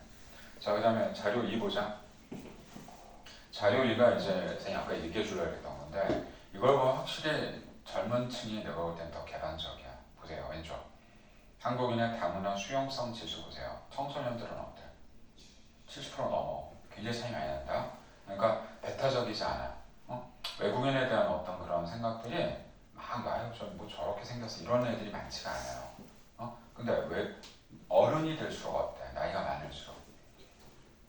자, 그 다음에 자료 2 보자. 자료 2가 이제 제가 아까 얘기해 주려고 했던 건데 이걸 보면 확실히 젊은 층이 내가 볼 땐 더 개방적이야. 보세요. 왼쪽. 한국인의 다문화 수용성 지수 보세요. 청소년들은 어때? 70% 넘어. 굉장히 차이 많이 난다. 그러니까 배타적이지 않아. 외국인에 대한 어떤 그런 생각들이 뭐 저렇게 생겼어 이런 애들이 많지가 않아요. 근데 왜 어른이 될수록 어때? 나이가 많을수록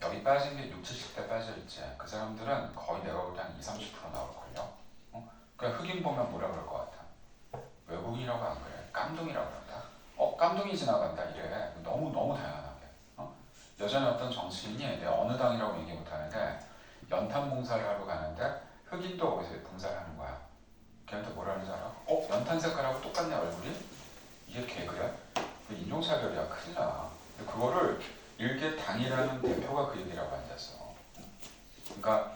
여기 빠진 게 60, 70대 빠져있지. 그 사람들은 거의 내가 볼 때 한 20, 30% 나올걸요. 그냥 흑인 보면 뭐라 그럴 것 같아? 외국인이라고 안 그래. 깜둥이라고 그런다. 깜둥이 지나간다 이래. 너무 다양하게. 여전히 어떤 정치인이 내가 어느 당이라고 얘기 못하는데 연탄 봉사를 하러 가는데 흑인도 거기서 봉사를 하는 거야. 걔한테 뭐라는 줄 알아? 연탄 색깔하고 똑같네 얼굴이? 이게 개그야? 그 인종차별이야. 큰일 나. 근데 그거를 일개 당이라는 대표가 그 얘기라고 앉았어. 그러니까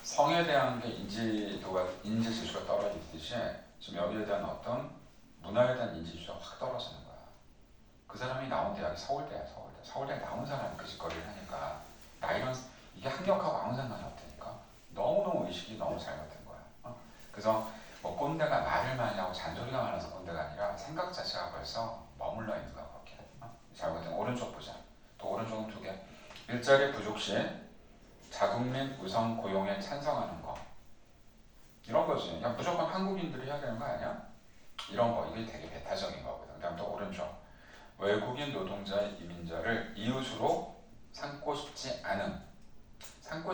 성에 대한 게 인지지수가 떨어지듯이 지금 여기에 대한 어떤 문화에 대한 인지지수가 확 떨어지는 거야. 그 사람이 나온 대학이 서울대야. 서울대 나온 사람이 그 짓거리를 하니까 나이는 이게 학력하고 아무 상관이 없다니까. 너무너무 의식이 너무 잘못된 거야. 그래서 뭐 꼰대가 말을 많이 하고 잔소리가 많아서 꼰대가 아니라 생각 자체가 벌써 머물러 있는 거야. 그렇게. 잘못된 오른쪽 보자. 또 오른쪽은 두 개. 일자리 부족 시 자국민 우선 고용에 찬성하는 거. 이런 거지. 그냥 무조건 한국인들이 해야 되는 거 아니야? 이런 거 이게 되게 배타적인 거거든. 그다음 또 오른쪽 외국인 노동자의 이민자를 이웃으로 삼고 싶지 않다는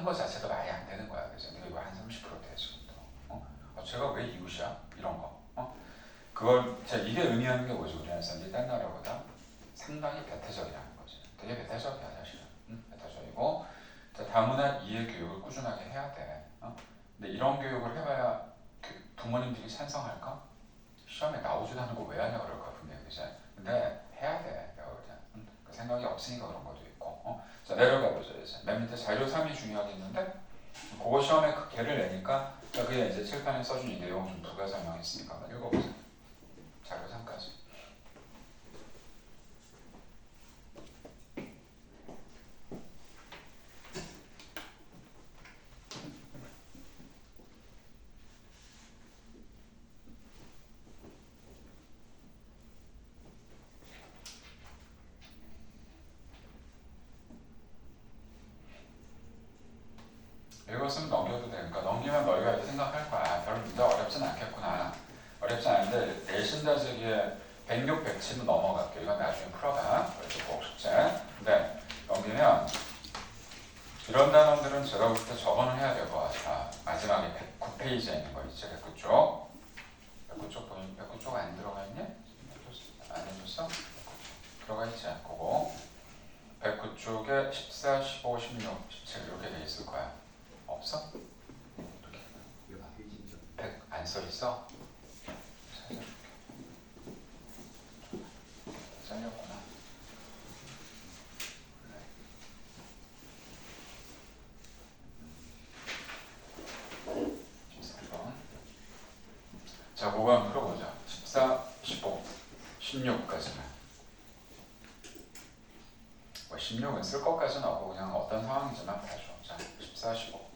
것 자체도 말이 안 되는 거야. 그래서 근데 이거 한 30%대 지금도. 제가 왜 이웃이야? 이런 거. 그걸 이게 의미하는 게 뭐지? 우리나라 사람들이 딴 나라보다 상당히 배타적이라는 거지. 되게 배타적이야 사실은. 배타적이고 다문화 이해 교육을 꾸준하게 해야 돼. 근데 이런 교육을 해봐야 부모님들이 찬성할까? 시험에 나오지도 않은 거 왜 하냐 그럴 거야 분명히. 그치? 근데 해야 돼. 내가 볼 때. 그 생각이 없으니까 그런 것도 있고. 자 내려가 보죠. 이제 맨 밑에 자료 3이 중요하겠는데 그거 시험에 그 개를 내니까 그게 이제 칠판에 써준 이 내용 좀 부가 설명했으니까 한번 읽어보세요. 자료 3까지. 읽었으면 넘겨도 되니까 넘기면 너희가 이렇게 생각할 거야. 별로 문제 어렵진 않겠구나. 어렵지 않은데 내신 다지기에 106, 107은 넘어갈게. 이건 나중에 풀어봐. 그래서 꼭 숙제. 근데 넘기면 이런 단어들은 제가 볼 때 적어는 해야 될 것 같아. 마지막에 109페이지에 있는 거 있지. 109쪽. 109쪽 보니 109쪽 안 들어가 있냐? 안 해줬어? 들어가 있지. 그거 109쪽에 14, 15, 16, 17 이렇게 돼 있을 거야. 없어? 이렇게 100 안 써 있어? 찾아줄게. 잘렸구나. 그래. 14번. 자, 그거 한번 풀어보자. 14, 15, 16까지는. 16은 쓸 것까지는 없고 그냥 어떤 상황인지만 봐줘. 자, 14, 15.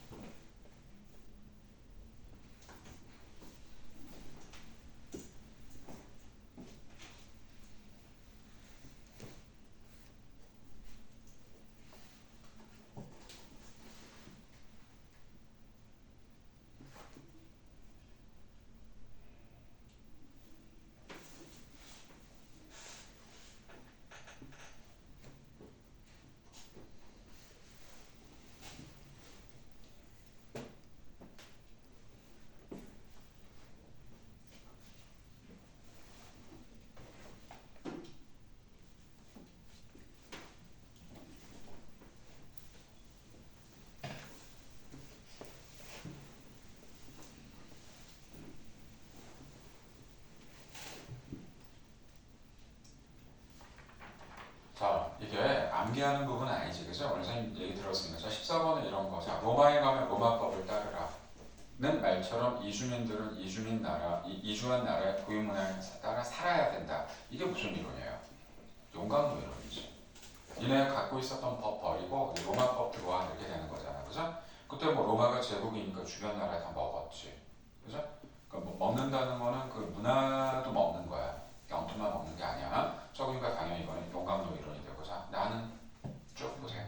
자, 이게 암기하는 부분은 아니지, 그죠? 오늘 선생님 얘기 들었으니까. 자, 14번은 이런 거. 자, 로마에 가면 로마법을 따르라. 는 말처럼 이주민들은 이주민 나라, 이주한 나라의 고유 문화에 따라 살아야 된다. 이게 무슨 이론이에요? 용광로 이론이지. 니네 갖고 있었던 법 버리고 로마법 들어와 이렇게 되는 거잖아, 그죠? 그때 뭐 로마가 제국이니까 주변 나라에 다 먹었지, 그죠? 그러니까 뭐 먹는다는 거는 그 문화도 먹는 거야. 영토만 먹는 게 아니야. 그러니까 당연히 이거는 용광로 이론이 되고. 자, 나는 쭉 보세요.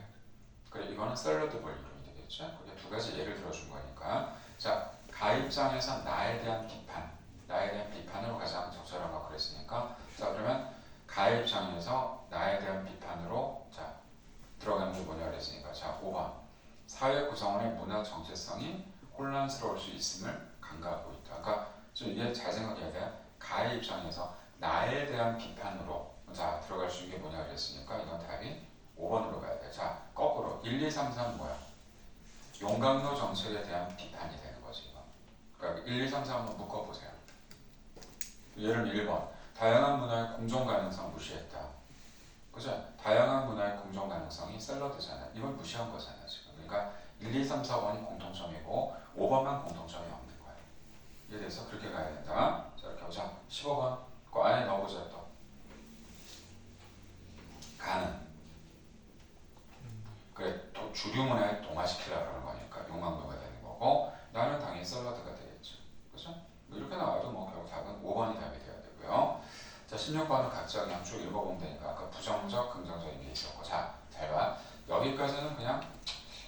그래, 이거는 샐러드 볼 이론이 되겠죠? 그게 두 가지 예를 들어준 거니까. 자, 가입장에서 나에 대한 비판으로 가장 적절한 거 그랬으니까. 자, 그러면 가입장에서 나에 대한 비판으로 자 들어가는 게 뭐냐 그랬으니까. 자, 5번 사회 구성원의 문화 정체성이 혼란스러울 수 있음을 간과하고 있다. 그러니까 좀 이게 잘 생각해야 돼. 가의 입장에서 나에 대한 비판으로 자 들어갈 수 있는 게 뭐냐 그랬으니까 이건 답이 5번으로 가야 돼. 자, 거꾸로 1, 2, 3, 4는 뭐야? 용광로 정책에 대한 비판이 되는 거지. 이거. 그러니까 1, 2, 3, 4 한번 묶어보세요. 예를 들면 1번 다양한 문화의 공존 가능성 무시했다. 그죠? 다양한 문화의 공존 가능성이 샐러드잖아. 이건 무시한 거잖아 지금. 그러니까 1, 2, 3, 4번이 공통점이고 5번만 공통점이 없는 거야. 이해돼서 그렇게 가야 된다. 자, 이렇게 보자. 15번 그 안에 넣어보자. 또 가는. 그래, 주류 문화에 동화시키려고 그러는 거니까 용광로가 되는 거고, 나는 당연히 샐러드가 되겠죠. 그죠? 뭐 이렇게 나와도 뭐 결국 답은 5번이 답이 돼야 되고요. 자, 16번은 각자 그냥 쭉 읽어보면 되니까 아까 부정적, 긍정적인 게 있었고. 자, 잘 봐. 여기까지는 그냥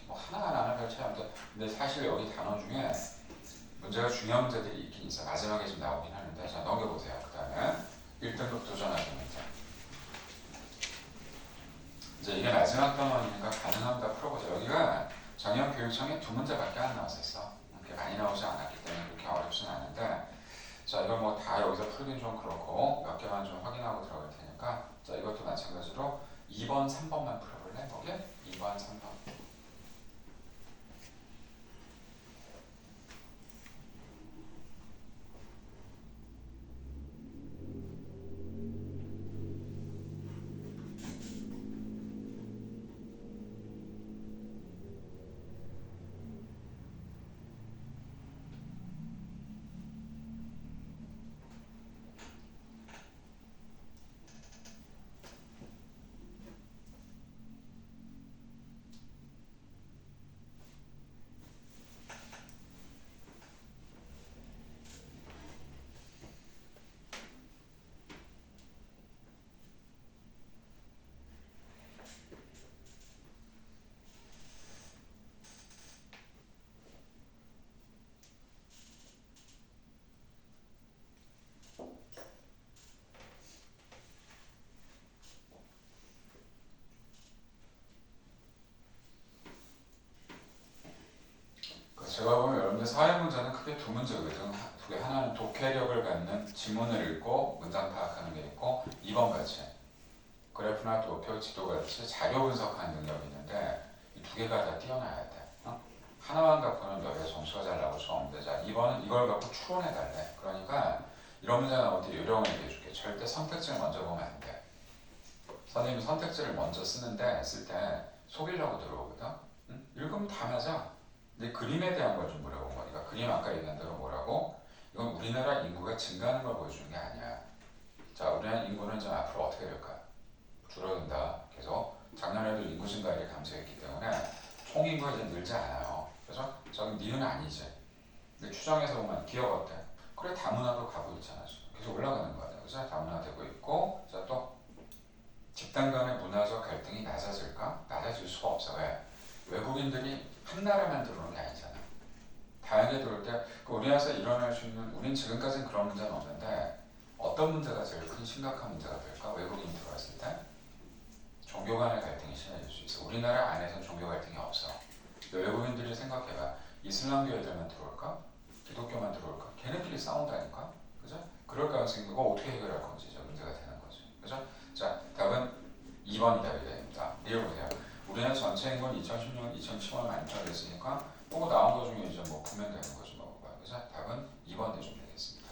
뭐 하나하나 별 차이 없는데, 근데 사실 여기 단어 중에 뭐 문제가 중요한 문제들이 있긴 있어. 마지막에 좀 나오긴 하는데 자 넘겨보세요. 그 다음에 1등급 도전하기 문제. 이제 이게 마지막 단원이니까 가능하면 다 풀어보자. 여기가 작년 교육청에 2문제밖에 안 나왔었어. 그렇게 많이 나오지 않았기 때문에 그렇게 어렵진 않은데 자 이거 뭐 다 여기서 풀긴 좀 그렇고 몇 개만 좀 확인하고 들어갈 테니까 자 이것도 마찬가지로 2번, 3번만 풀어볼래? 거기? 2번, 3번. 제가 보면 여러분들 사회 문제는 크게 2문제거든. 두 개. 하나는 독해력을 갖는 지문을 읽고 문장 파악하는 게 있고 2번 같이 그래프나 도표, 지도 같이 자료 분석하는 능력이 있는데 이 2개가 다 뛰어나야 돼. 하나만 갖고는 너희가 점수가 잘 나올 수 없는데 자 2번은 이걸 갖고 추론해달래. 그러니까 이런 문제 나올 때 요령을 얘기해줄게. 절대 선택지를 먼저 보면 안 돼. 선생님이 선택지를 먼저 쓰는데 쓸 때 속이려고 들어오거든. 읽으면 다 맞아. 근데 그림에 대한 걸 좀 물어본 거니까 그림 아까 얘기한 대로 뭐라고? 이건 우리나라 인구가 증가하는 걸 보여주는 게 아니야. 자, 우리나라 인구는 좀 앞으로 어떻게 될까? 줄어든다. 계속 작년에도 인구 증가율이 감소했기 때문에 총 인구가 이제 늘지 않아요. 그래서 저기 니은 아니지. 근데 추정해서 보면 기업 어때? 그래 다문화로 가고 있잖아. 계속 올라가는 거 아니야. 그죠? 다문화되고 있고 자 또 집단 간의 문화적 갈등이 낮아질까? 낮아질 수가 없어. 왜? 외국인들이 한 나라만 들어오는 게 아니잖아. 다양하게 들어올 때 우리나라에서 일어날 수 있는 우린 지금까지는 그런 문제는 없는데 어떤 문제가 제일 큰 심각한 문제가 될까? 외국인이 들어왔을 때 종교 간의 갈등이 심해질 수 있어. 우리나라 안에서는 종교 갈등이 없어. 외국인들이 생각해봐. 이슬람교 애들만 들어올까? 기독교만 들어올까? 걔네끼리 싸운다니까? 그죠? 그럴 가능성이 있고 어떻게 해결할 건지 저 문제가 되는 거죠. 그죠? 자, 답은 2번이다 이렇게 됩니다. 읽어보세요. 우리나라 전체 인구는 2016년, 2015년 많다고 했으니까 보고 나온 거 중에 이제 뭐 보면 되는 거죠. 뭐. 그래서 답은 2번 대주면 되겠습니다.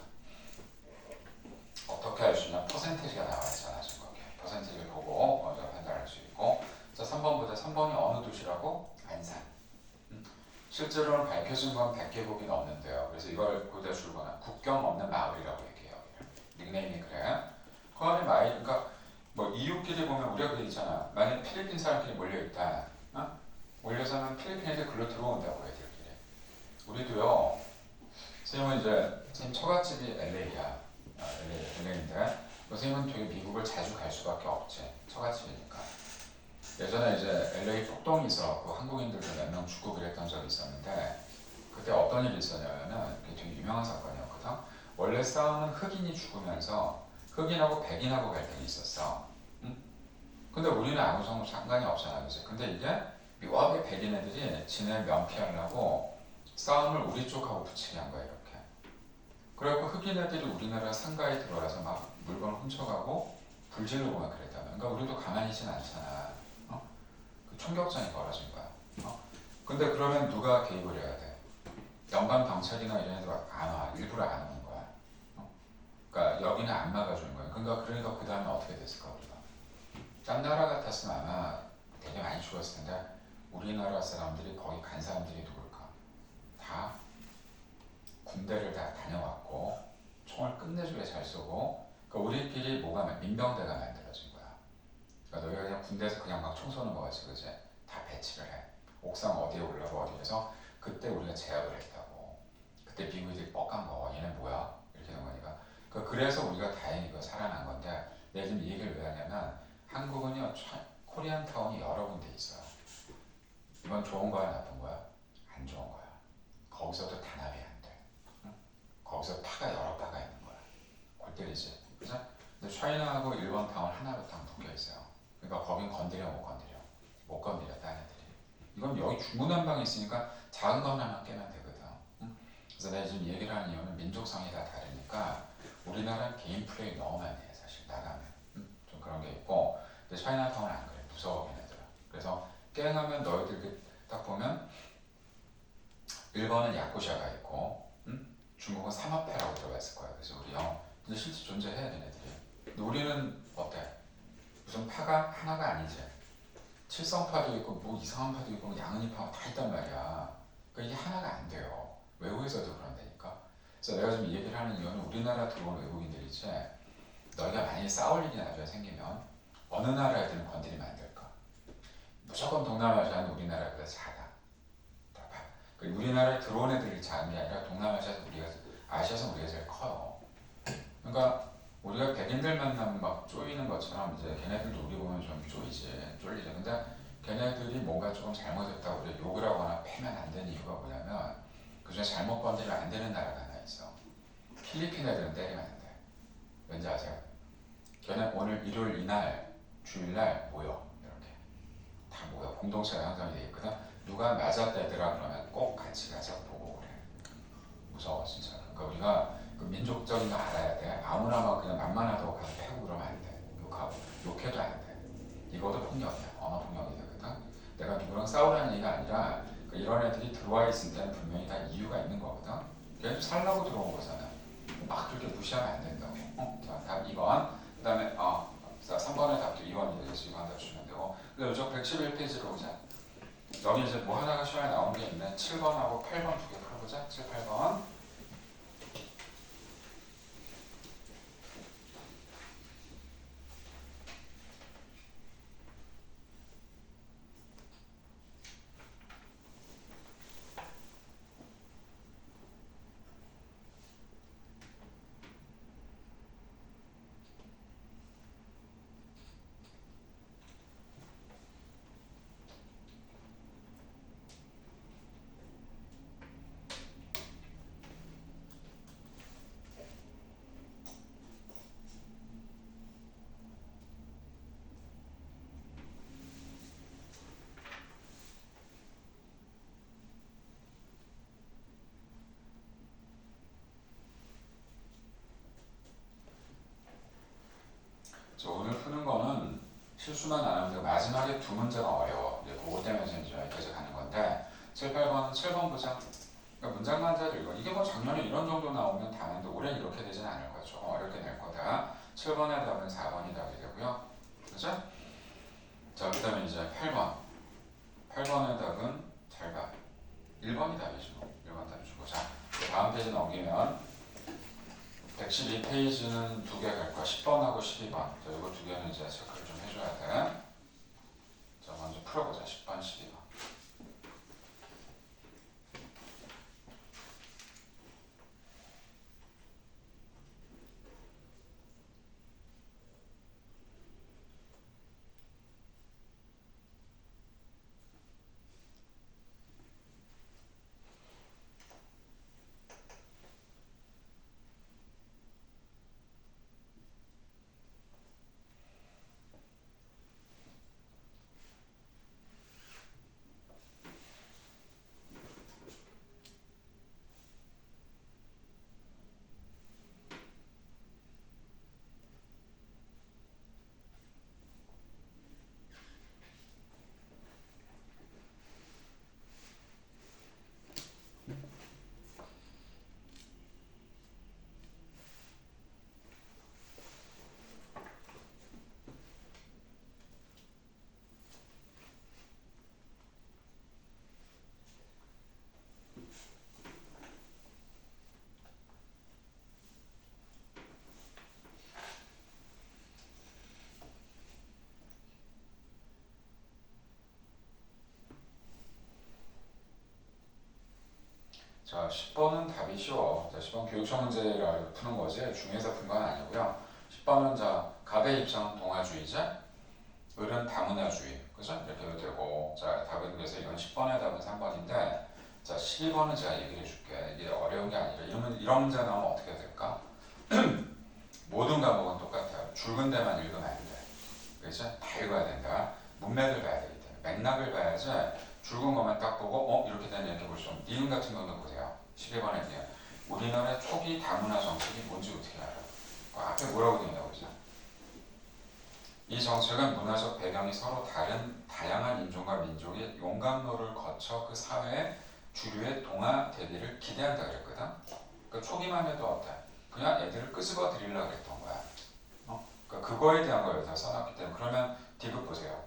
어떻게 할 수 있냐? 퍼센테이지가 나와 있잖아. 지금 거기. 퍼센테이지를 보고 먼저 판단할 수 있고 자 3번 보자. 3번이 어느 도시라고? 안산. 실제로는 밝혀진 건 100개국이 넘는데요. 그래서 이걸 고대 줄거나 국경 없는 마을이라고 얘기해요. 닉네임이 그래. 그 안에 마을, 그러니까 뭐 이웃끼리 보면 우리가 그 있잖아. 만약 필리핀 사람끼리 몰려 있다. 몰려서는 필리핀 애들 글로 들어온다고 애들끼리. 우리도요. 선생님은 이제 선생님 처갓집이 LA야. LA인데 선생님은 되게 미국을 자주 갈 수밖에 없지. 처갓집이니까. 예전에 이제 LA 폭동이 있어갖고 한국인들도 몇 명 죽고 그랬던 적이 있었는데 그때 어떤 일이 있었냐면은 그게 되게 유명한 사건이었거든. 원래 싸움은 흑인이 죽으면서 흑인하고 백인하고 갈등이 있었어. 응? 근데 우리는 아무 상관이 없잖아, 그지? 근데 이게 묘하게 백인 애들이 지네 면피하려고 싸움을 우리 쪽하고 붙이게 한 거야, 이렇게. 그래갖고 흑인 애들이 우리나라 상가에 들어와서 막 물건을 훔쳐가고 불질르고 막 그랬다면. 그러니까 우리도 가만히 있진 않잖아. 그 총격전이 벌어진 거야. 근데 그러면 누가 개입을 해야 돼? 연방 경찰이나 이런 애들 안 와. 일부러 안 오는 거야. 그러니까 여기는 안 막아주는 거야. 그러니까 그 다음에 어떻게 됐을까 우리가? 딴 나라 같았으면 아마 되게 많이 죽었을 텐데 우리나라 사람들이 거기 간 사람들이 누굴까? 다 군대를 다 다녀왔고 총을 끝내주게 잘 쏘고 그러니까 우리끼리 뭐가 민병대가 만들어진 거야. 그러니까 너희가 그냥 군대에서 그냥 막 총 쏘는 거 같이 그지? 다 배치를 해. 옥상 어디에 올라고 어디에서 그때 우리가 제압을 했다고. 그때 미국이 뻑간 거 얘네 뭐야? 이렇게 된 거니까. 그래서 우리가 다행히 살아난 건데 내가 지금 이 얘기를 왜 하냐면 한국은요 코리안타운이 여러 군데 있어요. 이건 좋은 거야 나쁜 거야? 안 좋은 거야. 거기서도 단합이 안 돼. 거기서 파가 여러 파가 있는 거야. 골 때리지. 그죠? 근데 차이나하고 일본 타운 하나로 딱 묶여 있어요. 그러니까 거긴 건드려 못 건드려. 못 건드려 딴 애들이. 이건 여기 중구난방에 있으니까 작은 거 하나만 깨면 되거든. 응? 그래서 내가 지금 얘기를 하는 이유는 민족성이 다 다르니까 우리나라 개인 플레이 너무 많이 해 사실 나가면. 응? 좀 그런 게 있고 근데 차이나타운은 안 그래. 무서워 걔네들. 그래서 깽하면 너희들 딱 보면 일본은 야쿠샤가 있고 중국은 삼합회라고 들어봤을 거야. 그래서 우리 영어 근데 실제 존재해 걔네들이. 근데 우리는 어때? 무슨 파가 하나가 아니지. 칠성파도 있고 뭐 이상한 파도 있고 양은이파가 다 있단 말이야. 그러니까 이게 하나가 안 돼요. 외국에서도 그런다니까. 그래서 내가 지금 이 얘기를 하는 이유는 우리나라 들어온 외국인들이지 너희가 만약에 싸울 일이 나중에 생기면 어느 나라 애들은 건드리면 안 될까? 무조건 동남아시아는 우리나라보다 작아. 우리나라에 들어온 애들이 작은 게 아니라 동남아시아에서 아시아에서 우리가 제일 커요. 그러니까 우리가 백인들 만나면 막 쪼이는 것처럼 이제 걔네들도 우리 보면 좀 쪼이지, 쫄리죠. 근데 걔네들이 뭔가 조금 잘못했다고 우리 욕을 하거나 패면 안 되는 이유가 뭐냐면 그중에 잘못 건드리면 안 되는 나라가 하나 있어. 필리핀 애들은 때리면 안 돼. 왠지 아세요? 걔네 오늘 일요일 이날 주일날 모여 이렇게 다 모여 공동체가 형성이 돼 있거든. 누가 맞았다 얘들아 그러면 꼭 같이 가서 보고 그래. 무서워 진짜. 그러니까 우리가 그 민족적인 거 알아야 돼. 아무나 막 그냥 만만하다고 가서 패고 그러면 안 돼. 욕하고 욕해도 안 돼. 이것도 폭력이야. 언어 폭력이 되거든. 내가 누구랑 싸우라는 얘기가 아니라 그 이런 애들이 들어와 있을 때는 분명히 다 이유가 있는 거거든. 걔들 살라고 들어온 거잖아. 막 그렇게 무시하면 안 된다고. 자, 답 2번. 그 다음에 3번의 답도 2번이 되겠지. 2번 답 주면 되고. 그리고 저 111페이지로 오자. 여기 이제 뭐 하나가 시간에 나온 게 있네. 7번하고 8번 두 개 풀어보자. 7, 8번. 저 오늘 푸는 거는 실수만 안 하면 되고 마지막에 두 문제가 어려워. 이제 그거 때문에 이제 여기까지 가는 건데 7, 8번은 7번 보자. 그러니까 문장만 잘 읽어. 이게 뭐 작년에 이런 정도 나오면 다는데 올해 이렇게 되진 않을 거야. 조금 어렵게 낼 거다. 7번의 답은 4번이 답이 되고요. 그죠? 자, 그 다음에 이제 8번. 8번의 답은 잘 봐. 1번이 답이죠. 1번 답 주고. 자, 다음 페이지 넘기면 112페이지는 두 개 갈 거야. 10번하고 12번. 자, 이거 두 개는 이제 체크를 좀 해줘야 돼. 자, 먼저 풀어보자. 10번, 12번. 자, 10번은 답이 쉬워. 자, 10번 교육청 문제라 푸는 거지. 중에서 푼 건 아니고요. 10번은 자, 갑의 입장 동아주의자, 을은 다문화주의. 그죠? 이렇게 해도 되고. 자, 답은 그래서 이건 10번의 답은 3번인데, 자, 12번은 제가 얘기를 해줄게. 이게 어려운 게 아니라 이런 문제 나오면 어떻게 해야 될까? 모든 과목은 똑같아요. 줄근 데만 읽으면 안 돼. 그렇죠? 다 읽어야 된다. 문맥을 봐야 되기 때문에 맥락을 봐야지 줄근 것만 딱 보고 이렇게 되네 이렇게 볼 수 없는. 니은 같은 경우는 보세요. 12번에 우리나라의 초기 다문화 정책이 뭔지 어떻게 알아? 그 앞에 뭐라고 되어 있냐고 보자. 이 정책은 문화적 배경이 서로 다른 다양한 인종과 민족이 용광로를 거쳐 그 사회의 주류에 동화되기를 기대한다 그랬거든. 그 초기만 해도 어때? 그냥 애들을 끄집어 드리려고 그랬던 거야. 그러니까 그거에 대한 걸 여기서 써놨기 때문에 그러면 디귿 보세요.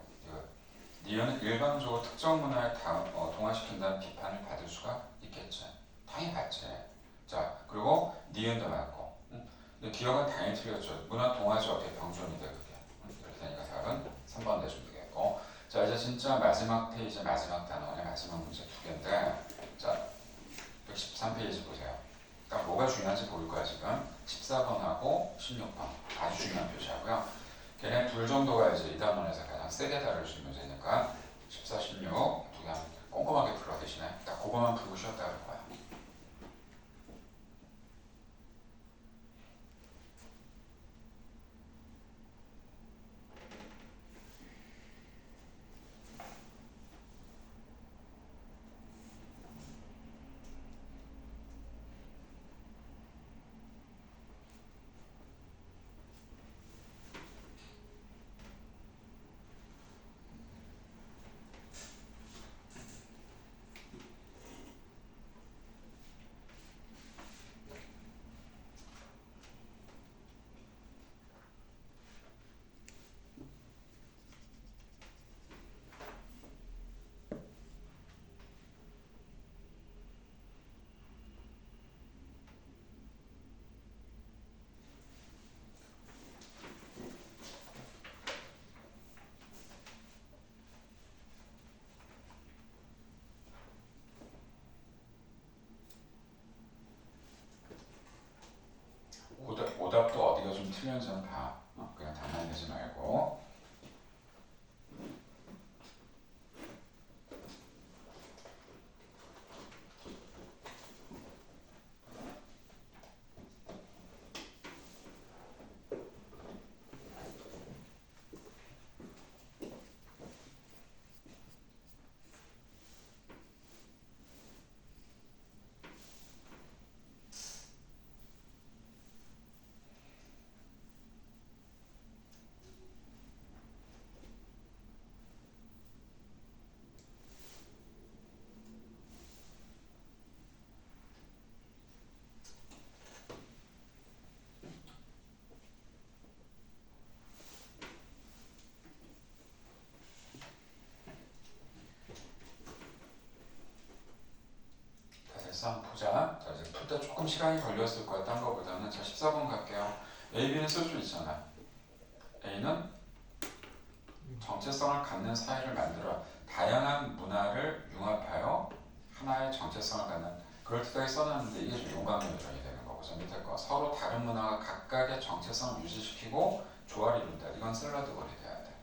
니은은 일방적으로 특정 문화에 동화시킨다는 비판을 받을 수가 있겠지. 당연히 받지. 자, 그리고 니은도 맞고. 근데 기억은 당연히 틀렸죠. 문화 동화지 어떻게 병존이 돼 그게. 이렇게 되니까 답은 3번 내주면 되겠고. 자, 이제 진짜 마지막 페이지 마지막 단원의 마지막 문제 두 개인데, 자, 113페이지 보세요. 그러니까 뭐가 중요한지 보일 거야 지금. 14번하고 16번 아주 중요한 표시하고요. 걔네 둘 정도가 이제 이 단원에서 가장 세게 다룰 수 있는 문제니까 14, 16 두 개 한번 꼼꼼하게 풀어 대신에 딱 그거만 풀고 쉬었다 할 거야. 오답도 어디가 좀 틀렸는지는 봐. 그냥 답만 내지 말고. 한번 보자. 자, 이제 풀 때 조금 시간이 걸렸을 거야. 딴 거보다는. 자, 14번 갈게요. A, B는 쓸 수 있잖아. A는 정체성을 갖는 사회를 만들어 다양한 문화를 융합하여 하나의 정체성을 갖는, 그럴듯하게 써놨는데 이게 좀 용광로이론이 되는 거고. 저 밑에 거 서로 다른 문화가 각각의 정체성을 유지시키고 조화를 이룬다. 이건 샐러드볼이 돼야 돼.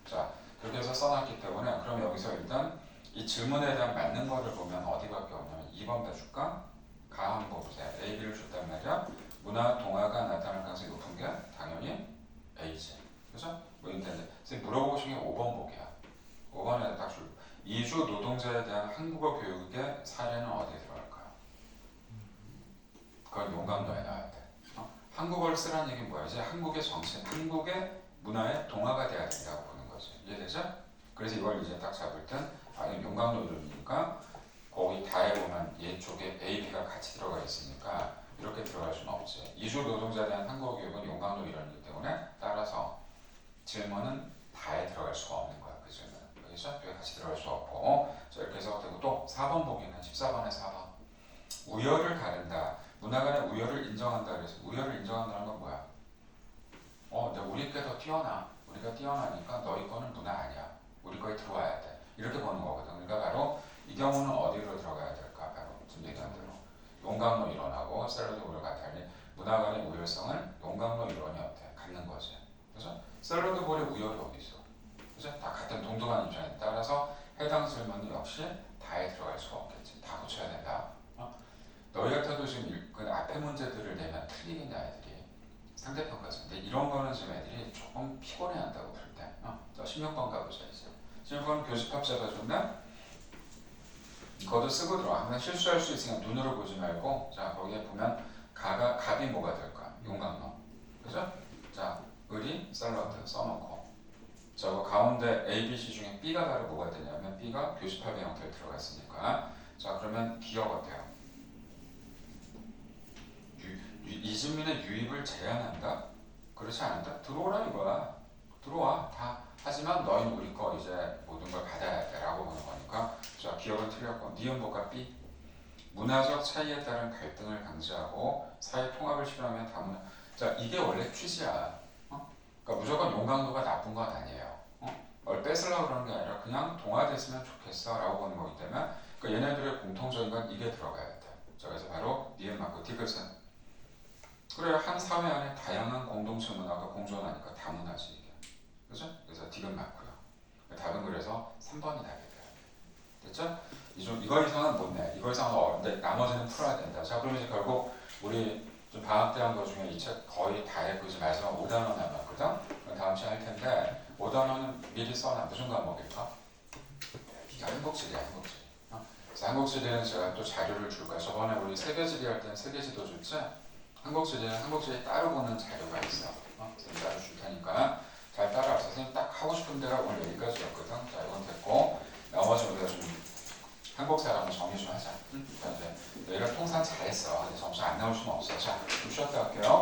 자, 그렇게 해서 써놨기 때문에 그럼 여기서 일단 이 질문에 대한 맞는 거를 보면 어디밖에 없냐면 2번 봐줄까? 가 한번 보세요. A, B를 줬단 말이야. 문화 동화가 나타날 가능성이 높은 게 당연히 A지. 그죠? 뭐 이런데 선생님 물어보고 싶은 게 5번 보기야. 5번에 딱 줄. 이주 노동자에 대한 한국어 교육의 사례는 어디에 들어갈까요? 그걸 용광로에 넣어야 돼. 한국어를 쓰라는 얘기는 뭐야? 이제 한국의 정신, 한국의 문화의 동화가 돼야 된다고 보는 거지. 이해되죠? 그래서 이걸 이제 딱 잡을 땐 이건 용광로 이론이니까 거기 다에 보면 얘 쪽에 A, B가 같이 들어가 있으니까 이렇게 들어갈 수는 없지. 이주 노동자에 대한 한국어 교육은 용광로 이론이기 때문에 따라서 질문은 다에 들어갈 수가 없는 거야. 그 질문은. 그래서 여기 같이 들어갈 수 없고. 자, 이렇게 해서 되고 또 4번 보기는 14번에 4번. 우열을 가른다. 문화 간의 우열을 인정한다. 그래서 우열을 인정한다는 건 뭐야? 근데 우리 게 더 뛰어나. 우리가 뛰어나니까 너희 거는 문화 아니야. 우리 거에 들어와야 돼. 이렇게 보는 거거든. 그러니까 바로 이 경우는 어디로 들어가야 될까? 바로 지금 얘기한 대로 용광로 이론하고 샐러드 볼을 같으니 문화 간의 우열성을 용광로 이론이 어때? 갖는 거지. 그래서 샐러드 볼의 우열이 어디 있어? 그죠? 다 같은 동등한 입장에 따라서 해당 질문은 역시 다에 들어갈 수가 없겠지. 다 붙여야 너희 같아도 지금 그 앞에 문제들을 내면 틀리겠냐 애들이 상대평가서. 근데 이런 거는 지금 애들이 조금 피곤해한다고 그럴 때. 자 16번 가보자 이제. 16번 교집합 잡아줬나? 그것도 쓰고 들어와. 항상 실수할 수 있으니까 눈으로 보지 말고 자 거기에 보면 갑이 뭐가 될까? 용광로. 그죠? 자 을이 샐러드 써놓고 저거 가운데 A, B, C 중에 B가 바로 뭐가 되냐면 B가 교집합의 형태로 들어갔으니까 자 그러면 기억 어때요? 이진민의 유입을 제한한다? 그렇지 않은다? 들어오라 이거야. 들어와 다. 하지만 너희는 우리 거 이제 모든 걸 받아야 돼 라고 보는 거니까 자 기억은 틀렸고 니은보가 B 문화적 차이에 따른 갈등을 방지하고 사회 통합을 실현하면 다문화. 자 이게 원래 취지야. 그러니까 무조건 용광로가 나쁜 건 아니에요. 뭘 뺏으려고 그러는 게 아니라 그냥 동화됐으면 좋겠어 라고 보는 거기 때문에 그러니까 얘네들의 공통적인 건 이게 들어가야 돼. 자 그래서 바로 니은 맞고 디귿은 그래 한 사회 안에 다양한 공동체 문화가 공존하니까 다문화지 이게. 그죠? 그래서 디귿 맞고요. 답은 그래서 3번이 답이 돼요. 됐죠? 이거 이상은 못 내. 이거 이상은 어려운데 나머지는 풀어야 된다. 자 그럼 이제 결국 우리 좀 방학 때 한 거 중에 이 책 거의 다 했고 이제 마지막 5단원 남았거든? 다음 시간에 할 텐데 5단원은 미리 써놔. 무슨 과목일까? 이게 한국지리야 한국지리. 그래서 한국지리는 제가 또 자료를 줄 거야. 저번에 우리 세계지리 할 때는 세계지도 줬지? 한국지리는 한국지리 따로 보는 자료가 있어. 선생님 따로 줄 테니까 잘 따라와. 선생님 딱 하고 싶은 데가 오늘 여기까지였거든. 자 이건 됐고 나머지 우리가 좀 한국 사람은 정리 좀 하자. 자, 이제 너희가 통산 잘했어. 근데 점수 안 나올 수는 없어. 자, 좀 쉬었다 할게요.